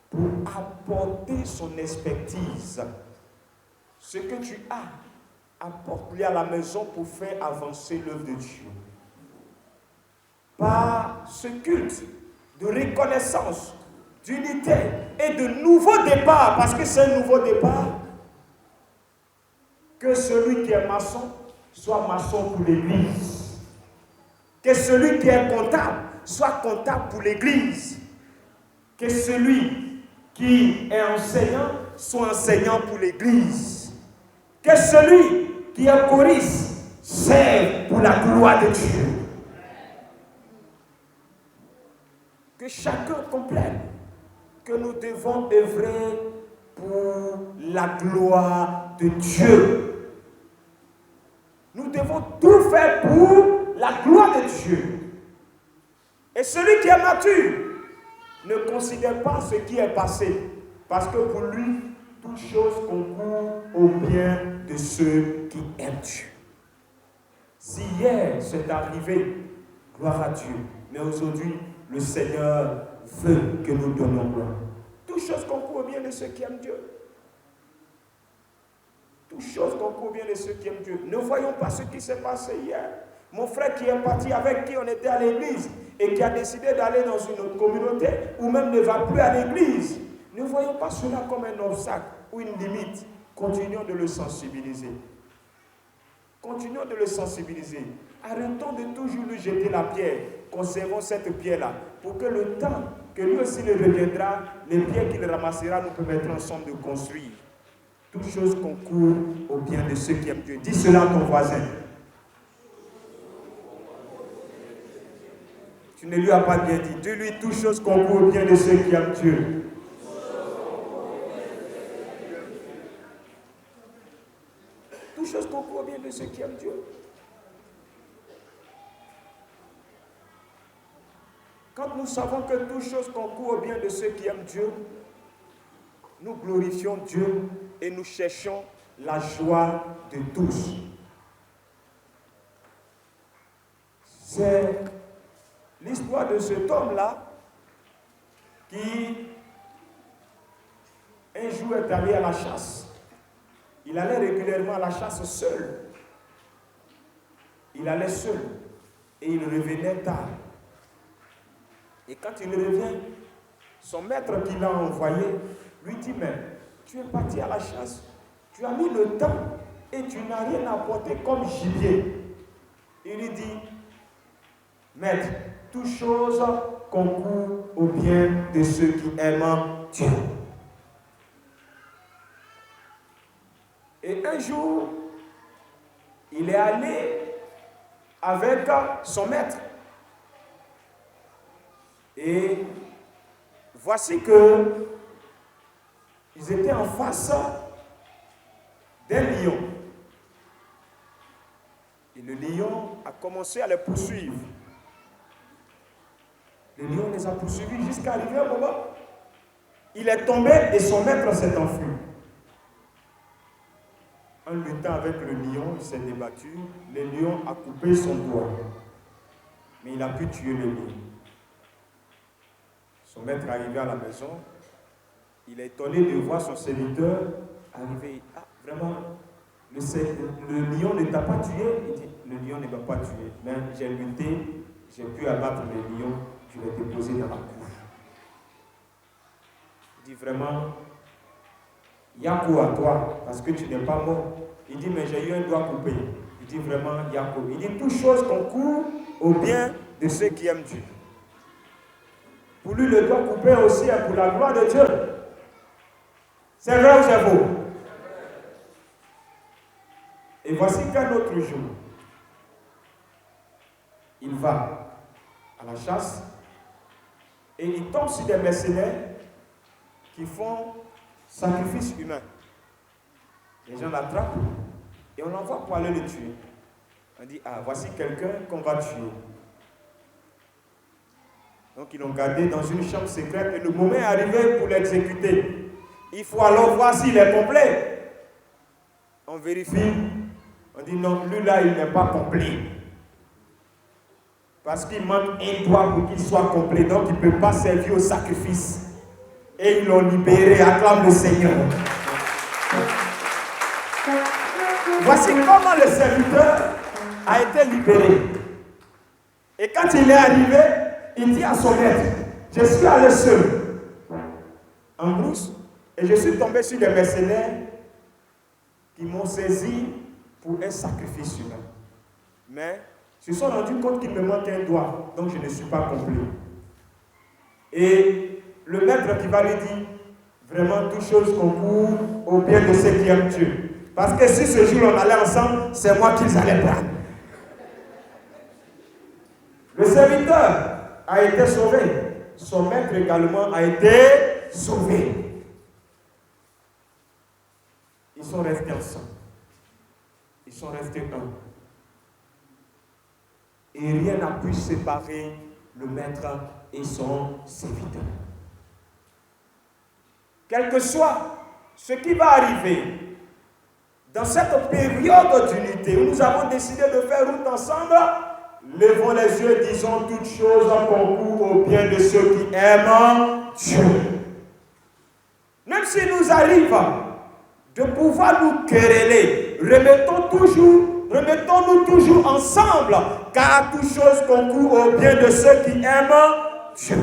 Speaker 5: pour apporter son expertise. Ce que tu as, apporte-le à la maison pour faire avancer l'œuvre de Dieu. Par ce culte de reconnaissance, d'unité et de nouveau départ, parce que c'est un nouveau départ, que celui qui est maçon soit maçon pour l'Église, que celui qui est comptable soit comptable pour l'Église, que celui qui est enseignant soit enseignant pour l'Église, que celui qui est choriste serve pour la gloire de Dieu. Que chacun comprenne que nous devons œuvrer pour la gloire de Dieu. Nous devons tout faire pour la gloire de Dieu. Et celui qui est mature ne considère pas ce qui est passé, parce que pour lui, toute chose concourt au bien de ceux qui aiment Dieu. Si hier c'est arrivé, gloire à Dieu, mais aujourd'hui, le Seigneur veut que nous donnions gloire. Toutes choses concourent au bien de ceux qui aiment Dieu. Toutes choses concourent au bien de ceux qui aiment Dieu. Ne voyons pas ce qui s'est passé hier. Mon frère qui est parti, avec qui on était à l'église, et qui a décidé d'aller dans une autre communauté, ou même ne va plus à l'église. Ne voyons pas cela comme un obstacle ou une limite. Continuons de le sensibiliser. Continuons de le sensibiliser. Arrêtons de toujours lui jeter la pierre. Conservons cette pierre-là pour que le temps que lui aussi le reviendra, les pierres qu'il ramassera nous permettront ensemble de construire. Toutes choses concourent au bien de ceux qui aiment Dieu. Dis cela à ton voisin. Tu ne lui as pas bien dit. Dis-lui, toutes choses concourent au bien de ceux qui aiment Dieu. Toutes choses concourent au bien de ceux qui aiment Dieu. Quand nous savons que toutes choses concourent au bien de ceux qui aiment Dieu, nous glorifions Dieu et nous cherchons la joie de tous. C'est l'histoire de cet homme-là qui, un jour, est allé à la chasse. Il allait régulièrement à la chasse seul. Il allait seul et il revenait tard. Et quand il revient, son maître qui l'a envoyé lui dit, mais tu es parti à la chasse, tu as mis le temps et tu n'as rien apporté comme gibier. Il lui dit, maître, toute chose concourt au bien de ceux qui aiment Dieu. Et un jour, il est allé avec son maître. Et voici que ils étaient en face d'un lion. Et le lion a commencé à les poursuivre. Le lion les a poursuivis jusqu'à arriver au moment. Il est tombé et son maître s'est enfui. En luttant avec le lion, il s'est débattu. Le lion a coupé son doigt. Mais il a pu tuer le lion. Son maître est arrivé à la maison. Il est étonné de voir son serviteur arriver. Ah, vraiment, le lion ne t'a pas tué? Il dit, le lion ne m'a pas tué. Mais j'ai lutté, j'ai pu abattre le lion, je l'ai déposé dans la cour. Il dit vraiment, Yako à toi, parce que tu n'es pas mort. Il dit, mais j'ai eu un doigt coupé. Il dit vraiment, Yako. Il dit, toute chose concourt au bien de ceux qui aiment Dieu. Pour lui, le doigt coupé aussi est pour la gloire de Dieu. C'est vrai ou c'est faux? Et voici qu'un autre jour, il va à la chasse et il tombe sur des mercenaires qui font sacrifice humain. Les gens l'attrapent et on l'envoie pour aller le tuer. On dit, ah, voici quelqu'un qu'on va tuer. Donc ils l'ont gardé dans une chambre secrète et le moment est arrivé pour l'exécuter. Il faut alors voir s'il est complet. On vérifie. On dit non, lui là, il n'est pas complet. Parce qu'il manque un doigt pour qu'il soit complet. Donc il ne peut pas servir au sacrifice. Et ils l'ont libéré. Acclame le Seigneur. Voici comment le serviteur a été libéré. Et quand il est arrivé, il dit à son maître, je suis allé seul en brousse et je suis tombé sur des mercenaires qui m'ont saisi pour un sacrifice humain. Mais ils se sont rendus compte qu'il me manque un doigt, donc je ne suis pas complet. Et le maître qui va lui dire, vraiment toute chose concourt au bien de ceux qui aiment Dieu. Parce que si ce jour on allait ensemble, c'est moi qu'ils allaient prendre. Le serviteur a été sauvé. Son maître également a été sauvé. Ils sont restés ensemble. Ils sont restés un. Et rien n'a pu séparer le maître et son serviteur. Quel que soit ce qui va arriver dans cette période d'unité où nous avons décidé de faire route ensemble, levons les yeux, disons toutes choses en concours au bien de ceux qui aiment Dieu. Même s'il nous arrive de pouvoir nous quereller, remettons-nous toujours ensemble, car toute chose concourt au bien de ceux qui aiment Dieu.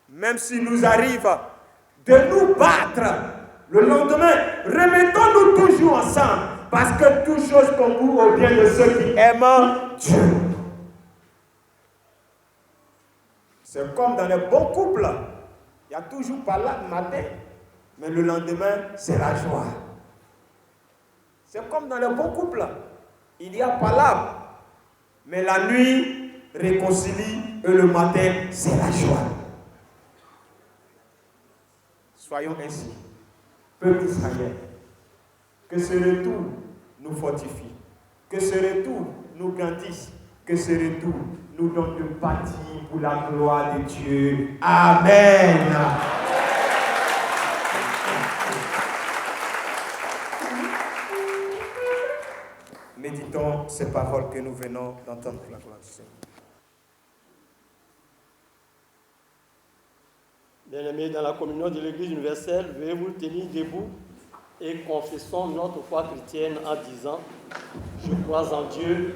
Speaker 5: Même s'il nous arrive de nous battre le lendemain, remettons-nous toujours ensemble, parce que toute chose concourt au bien de ceux qui aiment Dieu. C'est comme dans les bons couples. Il y a toujours pas là le matin, mais le lendemain, c'est la joie. C'est comme dans les bons couples. Il y a palabre, mais la nuit réconcilie et le matin, c'est la joie. Soyons ainsi, peuple d'Israël. Que ce retour nous fortifie, que ce retour nous grandisse, que ce retour nous donne de bâtir pour la gloire de Dieu. Amen. Méditons ces paroles que nous venons d'entendre pour la gloire du Seigneur.
Speaker 2: Bien-aimés dans la communion de l'Église universelle, veuillez vous tenir debout et confessons notre foi chrétienne en disant « Je crois en Dieu,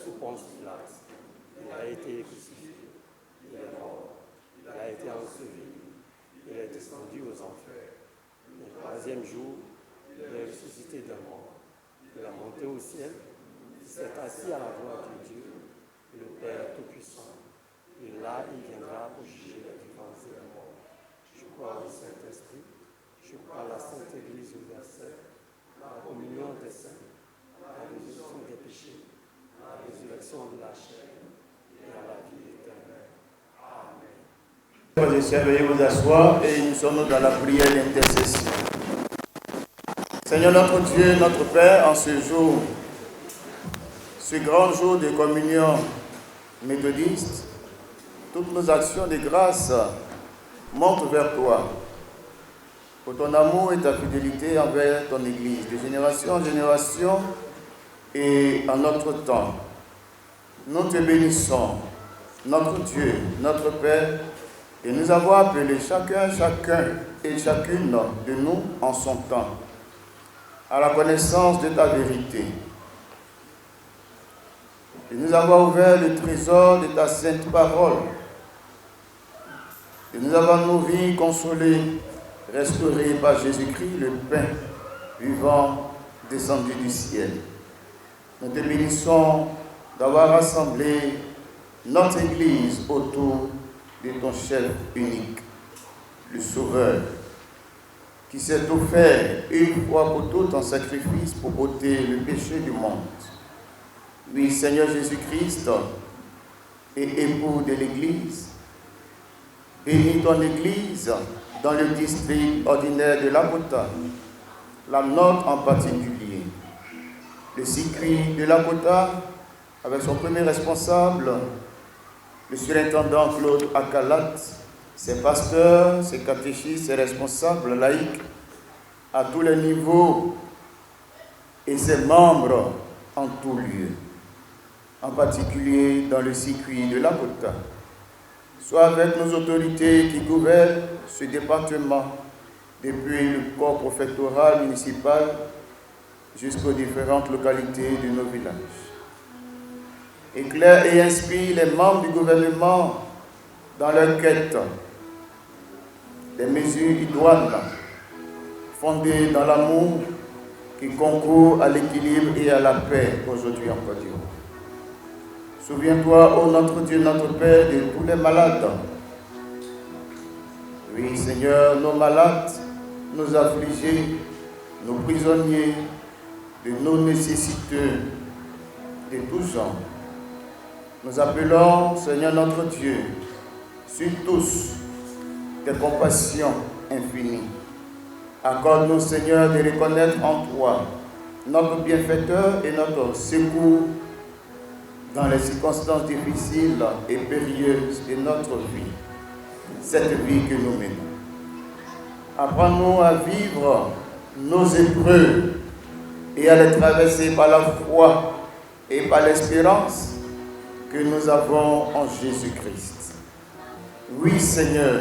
Speaker 2: sous Ponce Pilate. Il a été crucifié, il est mort, il a été enseveli, il est descendu aux enfers. Le troisième jour, il est ressuscité d'un mort, il est monté au ciel, il s'est assis à la droite de Dieu, le Père Tout-Puissant. Et là, il viendra pour juger les vivants et les morts. Je crois au Saint-Esprit, je crois à la Sainte Église universelle, à la communion des saints, à la résurrection des péchés, à la résurrection de la chair et à la vie éternelle.
Speaker 1: Frères et sœurs, veuillez vous asseoir et nous sommes dans la prière d'intercession. Seigneur notre Dieu, notre Père, en ce jour, ce grand jour de communion méthodiste, toutes nos actions de grâce montent vers toi, pour ton amour et ta fidélité envers ton Église, de génération en génération et en notre temps. Nous te bénissons, notre Dieu, notre Père, et nous avons appelé chacun et chacune de nous en son temps à la connaissance de ta vérité. Et nous avons ouvert le trésor de ta sainte parole. Et nous avons nourri, consolé, restauré par Jésus-Christ, le pain vivant descendu du ciel. Nous te bénissons d'avoir rassemblé notre Église autour de ton chef unique, le Sauveur, qui s'est offert une fois pour toutes en sacrifice pour ôter le péché du monde. Oui, Seigneur Jésus-Christ, et époux de l'Église, bénis ton Église dans le district ordinaire de Lakota, la nôtre en particulier. Le circuit de Lakota, avec son premier responsable, le surintendant Claude Akalat, ses pasteurs, ses catéchistes, ses responsables laïcs à tous les niveaux et ses membres en tout lieu, en particulier dans le circuit de Lakota. Soit avec nos autorités qui gouvernent ce département, depuis le corps préfectoral municipal jusqu'aux différentes localités de nos villages. Éclaire et inspire les membres du gouvernement dans leur quête des mesures idoines fondées dans l'amour qui concourent à l'équilibre et à la paix aujourd'hui en Côte d'Ivoire. Souviens-toi, ô notre Dieu, notre Père, de tous les malades. Oui, Seigneur, nos malades, nos affligés, nos prisonniers, de nos nécessiteux, de tous genres. Nous appelons, Seigneur notre Dieu, sur tous, des compassions infinies. Accorde-nous, Seigneur, de reconnaître en toi notre bienfaiteur et notre secours dans les circonstances difficiles et périlleuses de notre vie, cette vie que nous menons. Apprends-nous à vivre nos épreuves et à les traverser par la foi et par l'espérance que nous avons en Jésus-Christ. Oui, Seigneur,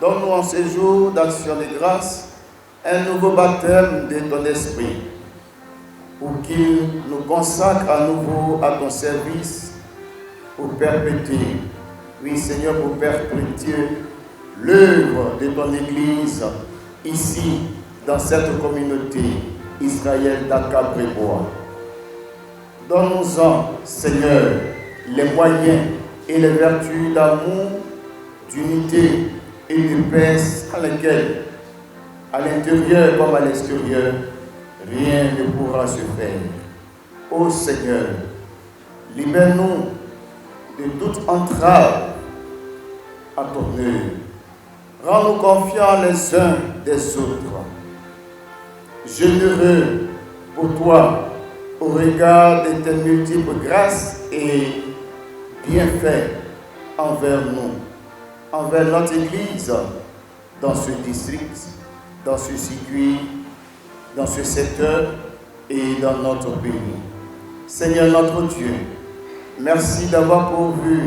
Speaker 1: donne-nous en ce jour d'action de grâce un nouveau baptême de ton esprit, pour qu'il nous consacre à nouveau à ton service, pour perpétuer, oui Seigneur, pour perpétuer l'œuvre de ton Église ici, dans cette communauté Israël d'Akabrebois. Donne-nous-en, Seigneur, les moyens et les vertus d'amour, d'unité et de paix à lesquelles, à l'intérieur comme à l'extérieur, rien ne pourra se faire. Ô Seigneur, libère-nous de toute entrave à ton œuvre. Rends-nous confiants les uns des autres, généreux pour toi au regard de tes multiples grâces et bienfaits envers nous, envers notre Église, dans ce district, dans ce circuit, dans ce secteur et dans notre pays. Seigneur notre Dieu, merci d'avoir pourvu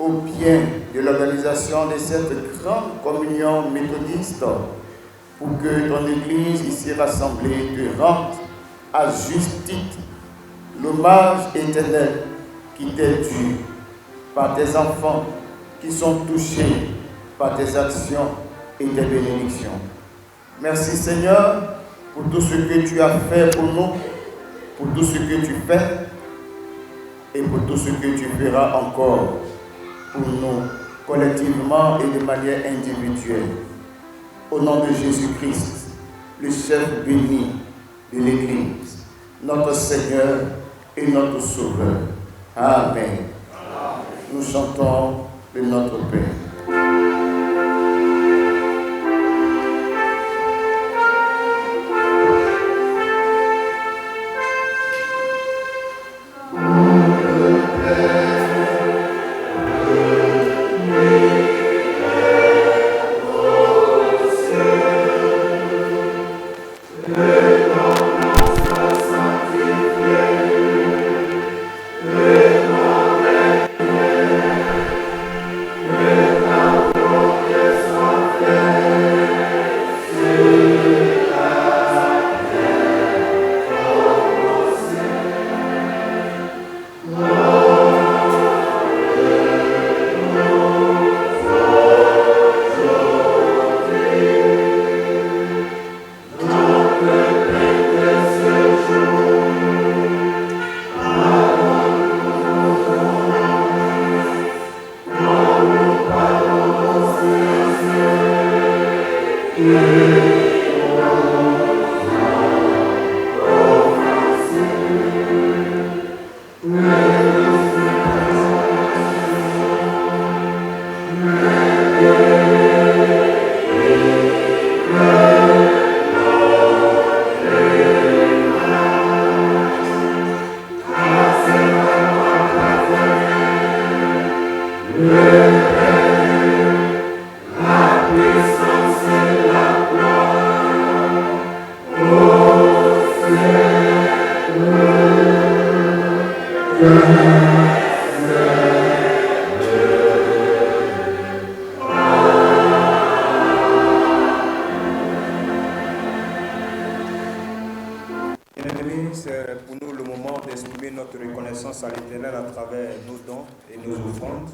Speaker 1: au bien de l'organisation de cette grande communion méthodiste pour que ton Église ici rassemblée te rende à juste titre l'hommage éternel qui t'est dû par tes enfants qui sont touchés par tes actions et tes bénédictions. Merci Seigneur pour tout ce que tu as fait pour nous, pour tout ce que tu fais et pour tout ce que tu feras encore pour nous, collectivement et de manière individuelle. Au nom de Jésus-Christ, le chef béni de l'Église, notre Seigneur et notre Sauveur. Amen. Nous chantons de notre Père.
Speaker 5: C'est pour nous le moment d'exprimer notre reconnaissance à l'Éternel à travers nos dons et nos offrandes.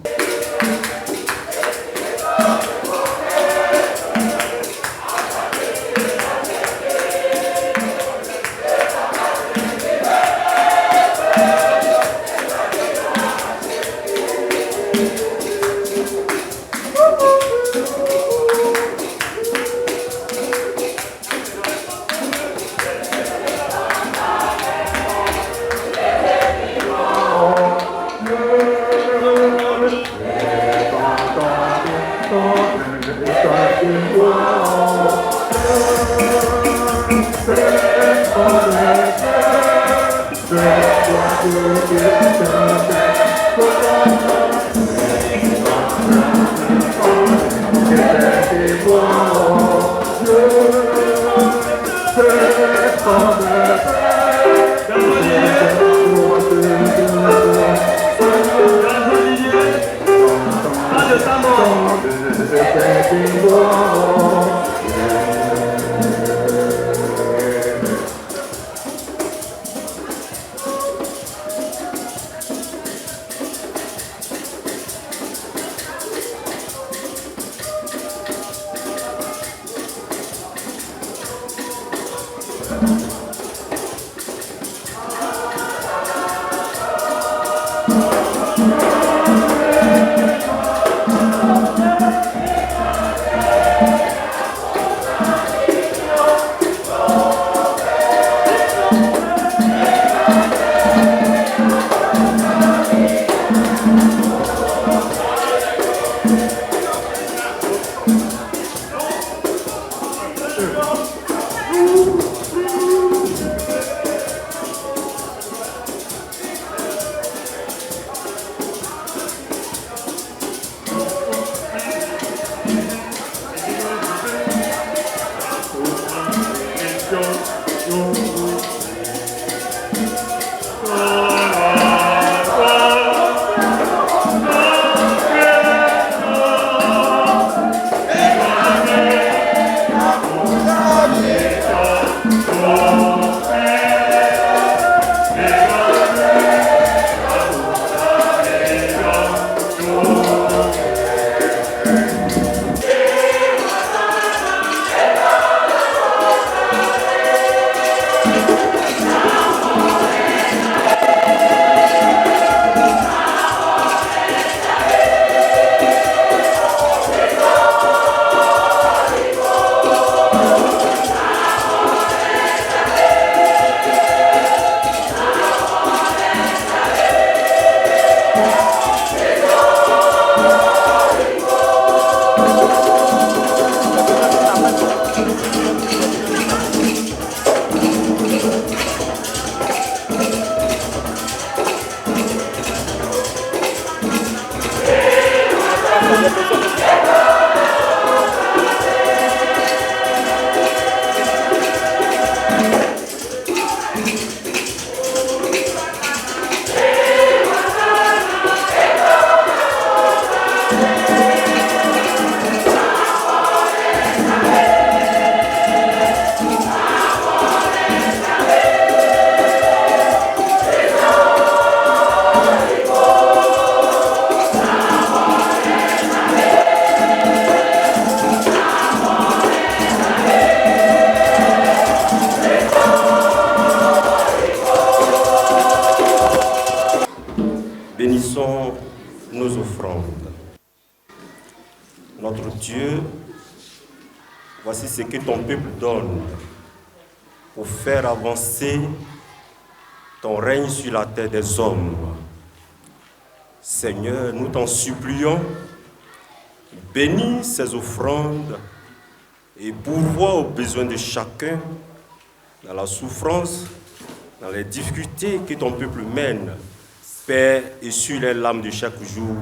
Speaker 3: Bénissons nos offrandes. Notre Dieu, voici ce que ton peuple donne pour faire avancer ton règne sur la terre des hommes. Seigneur, nous t'en supplions, bénis ces offrandes et pourvois aux besoins de chacun dans la souffrance, dans les difficultés que ton peuple mène. Père, essuie les larmes de chaque jour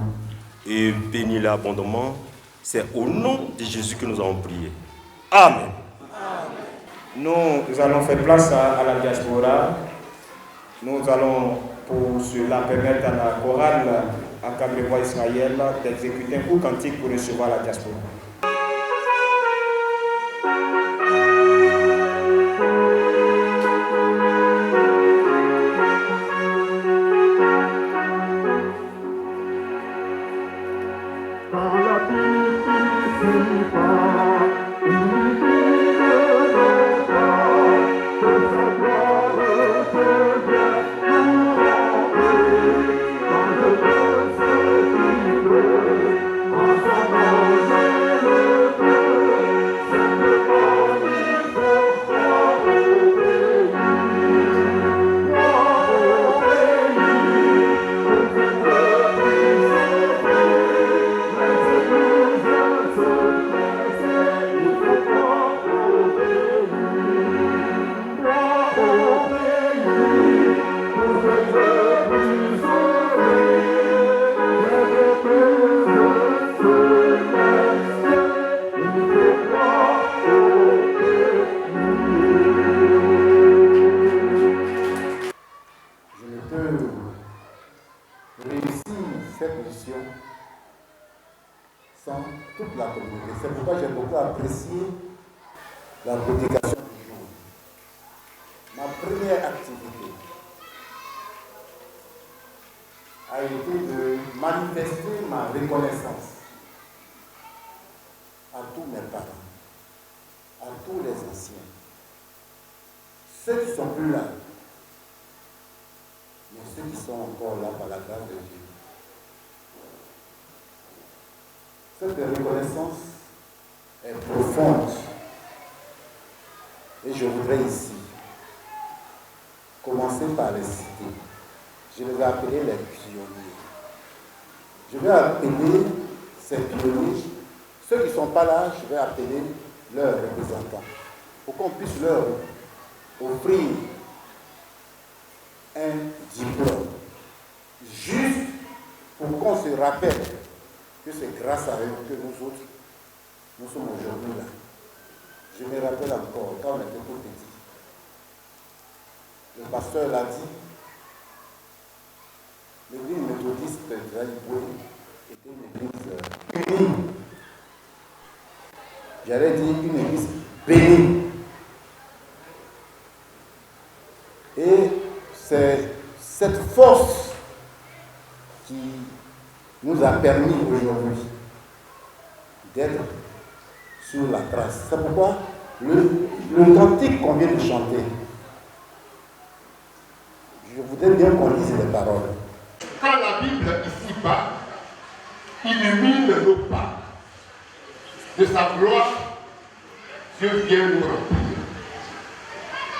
Speaker 3: et bénis-les abondamment. C'est au nom de Jésus que nous avons prié. Amen.
Speaker 5: Nous allons faire place à la diaspora. Nous allons pour cela permettre à la chorale à Cabrebois Israël d'exécuter un court cantique pour recevoir la diaspora. La prédication du jour. Ma première activité a été de manifester ma reconnaissance à tous mes parents, à tous les anciens, ceux qui ne sont plus là, mais ceux qui sont encore là par la grâce de Dieu. Cette reconnaissance est profonde. Et je voudrais ici commencer par les citer. Je les vais appeler les pionniers. Je vais appeler ces pionniers. Ceux qui ne sont pas là, je vais appeler leurs représentants. Pour qu'on puisse leur offrir un diplôme. Juste pour qu'on se rappelle que c'est grâce à eux que nous autres, nous sommes aujourd'hui là. Je me rappelle encore, quand on était tout petit, le pasteur l'a dit, l'église méthodiste de Zaïboué était une église unie. J'allais dire une église bénie. Et c'est cette force qui nous a permis aujourd'hui d'être sur la trace. C'est pourquoi le cantique qu'on vient de chanter, je voudrais bien qu'on lise les paroles.
Speaker 1: Quand la Bible ici-bas illumine nos pas de sa gloire, Dieu vient nous remplir.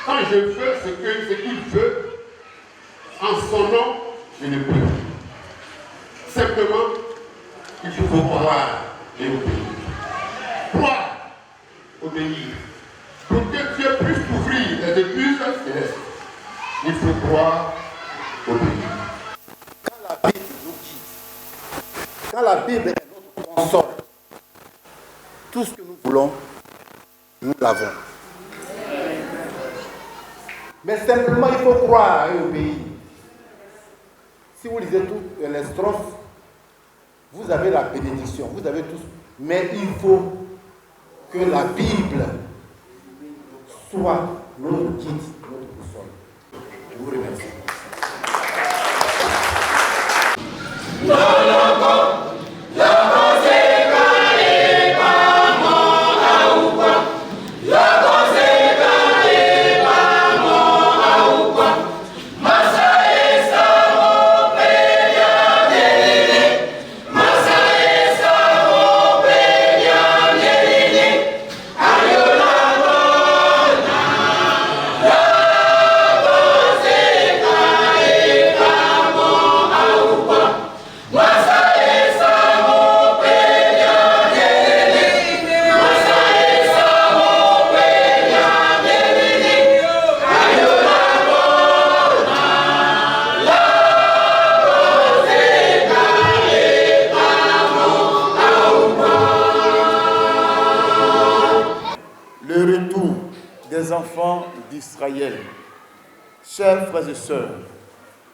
Speaker 1: Quand je veux ce qu'il veut, en son nom, je ne peux. Simplement, il faut croire et obéir. Croire, obéir. Pour que Dieu puisse ouvrir les églises célestes, il faut croire, obéir.
Speaker 5: Quand la Bible nous guide, quand la Bible est notre console, tout ce que nous voulons, nous l'avons. Mais simplement, il faut croire et obéir. Si vous lisez toutes les strophes, vous avez la bénédiction, vous avez tout. Mais il faut que la Bible soit notre guide, notre boussole. Je vous remercie.
Speaker 6: Allez
Speaker 1: des enfants d'Israël. Chers frères et sœurs,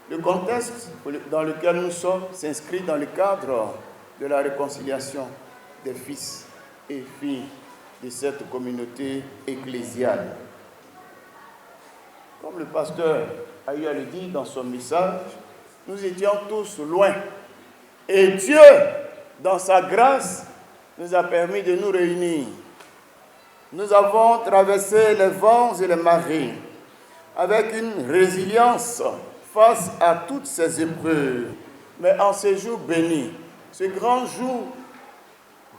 Speaker 1: le contexte dans lequel nous sommes s'inscrit dans le cadre de la réconciliation des fils et filles de cette communauté ecclésiale. Comme le pasteur a eu à le dire dans son message, nous étions tous loin. Et Dieu, dans sa grâce, nous a permis de nous réunir. Nous avons traversé les vents et les marées avec une résilience face à toutes ces épreuves. Mais en ce jour béni, ce grand jour,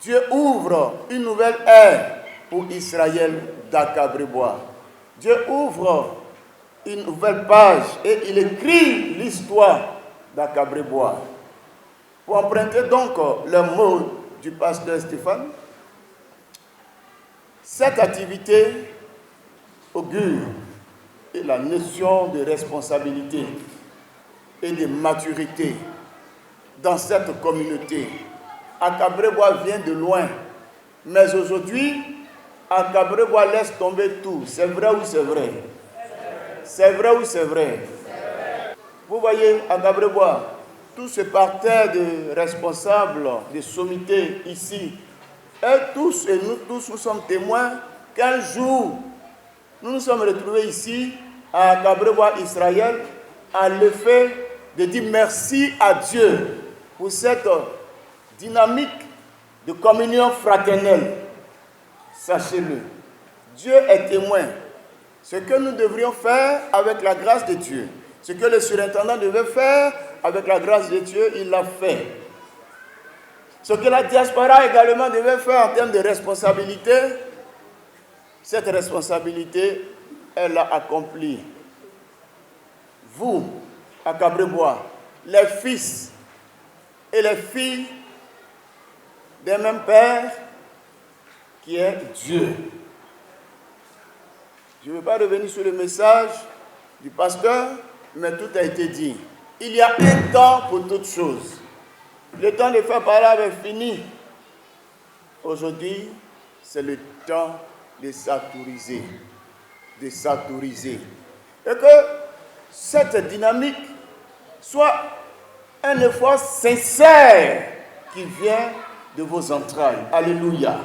Speaker 1: Dieu ouvre une nouvelle ère pour Israël d'Akabrebois. Dieu ouvre une nouvelle page et il écrit l'histoire d'Akabrebois. Pour emprunter donc le mot du pasteur Stéphane, cette activité augure la notion de responsabilité et de maturité dans cette communauté. Akabrebois vient de loin, mais aujourd'hui, Akabrebois laisse tomber tout. C'est vrai ou c'est vrai? C'est vrai ou c'est vrai? Vous voyez, Akabrebois, tout ce parterre de responsables, de sommités ici, et tous, et nous tous, nous sommes témoins qu'un jour, nous nous sommes retrouvés ici, à Akabrebois, Israël, à l'effet de dire merci à Dieu pour cette dynamique de communion fraternelle. Sachez-le, Dieu est témoin. Ce que nous devrions faire avec la grâce de Dieu, ce que le surintendant devait faire avec la grâce de Dieu, il l'a fait. Ce que la diaspora également devait faire en termes de responsabilité, cette responsabilité, elle l'a accomplie. Vous, Akabrebois, les fils et les filles d'un même Père qui est Dieu. Je ne veux pas revenir sur le message du pasteur, mais tout a été dit. Il y a un temps pour toutes choses. Le temps de faire parler est fini. Aujourd'hui, c'est le temps de s'autoriser. De s'autoriser. Et que cette dynamique soit un effort sincère qui vient de vos entrailles. Alléluia.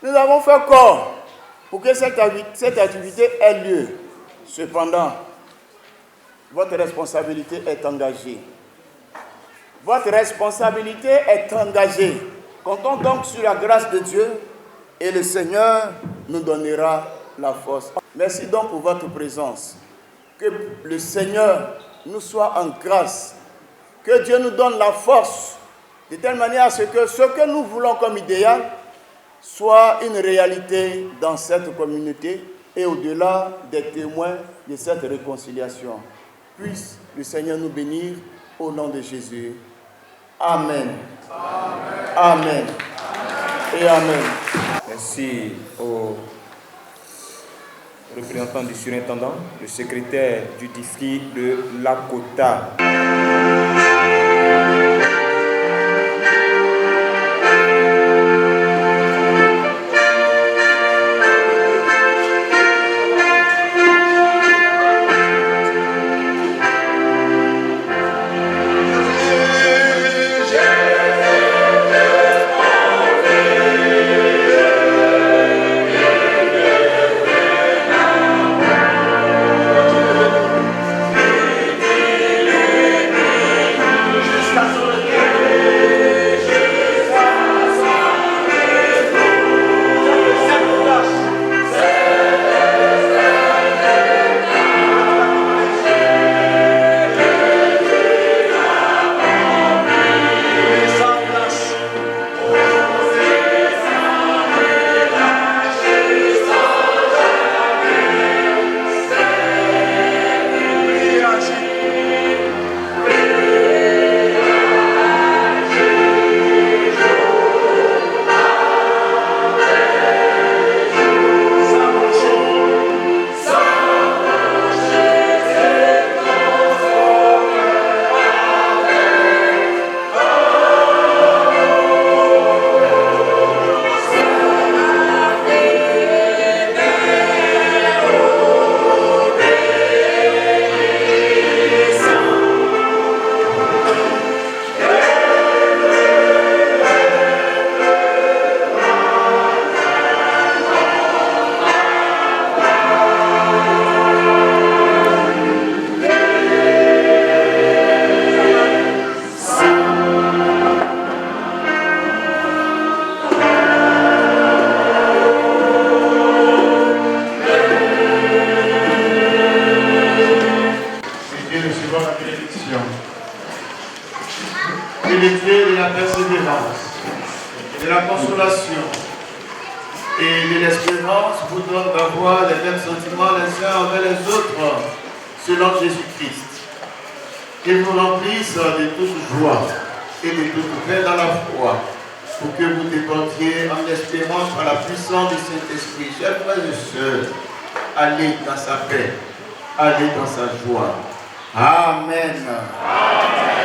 Speaker 1: Nous avons fait corps pour que cette activité ait lieu. Cependant, votre responsabilité est engagée. Votre responsabilité est engagée. Comptons donc sur la grâce de Dieu et le Seigneur nous donnera la force. Merci donc pour votre présence. Que le Seigneur nous soit en grâce. Que Dieu nous donne la force de telle manière à ce que nous voulons comme idéal soit une réalité dans cette communauté et au-delà des témoins de cette réconciliation. Puisse le Seigneur nous bénir au nom de Jésus. Amen. Amen. Amen. Et Amen.
Speaker 5: Merci au représentant du surintendant, le secrétaire du district de Lakota.
Speaker 1: Jusqu'à ce de la consolation et de l'espérance vous donne d'avoir les mêmes sentiments les uns envers les autres, selon Jésus-Christ. Qu'il vous remplisse de toute joie et de toute paix dans la foi, pour que vous dépendiez en espérant par la puissance du Saint-Esprit. Chers frères et sœurs, allez dans sa paix, allez dans sa joie. Amen. Amen.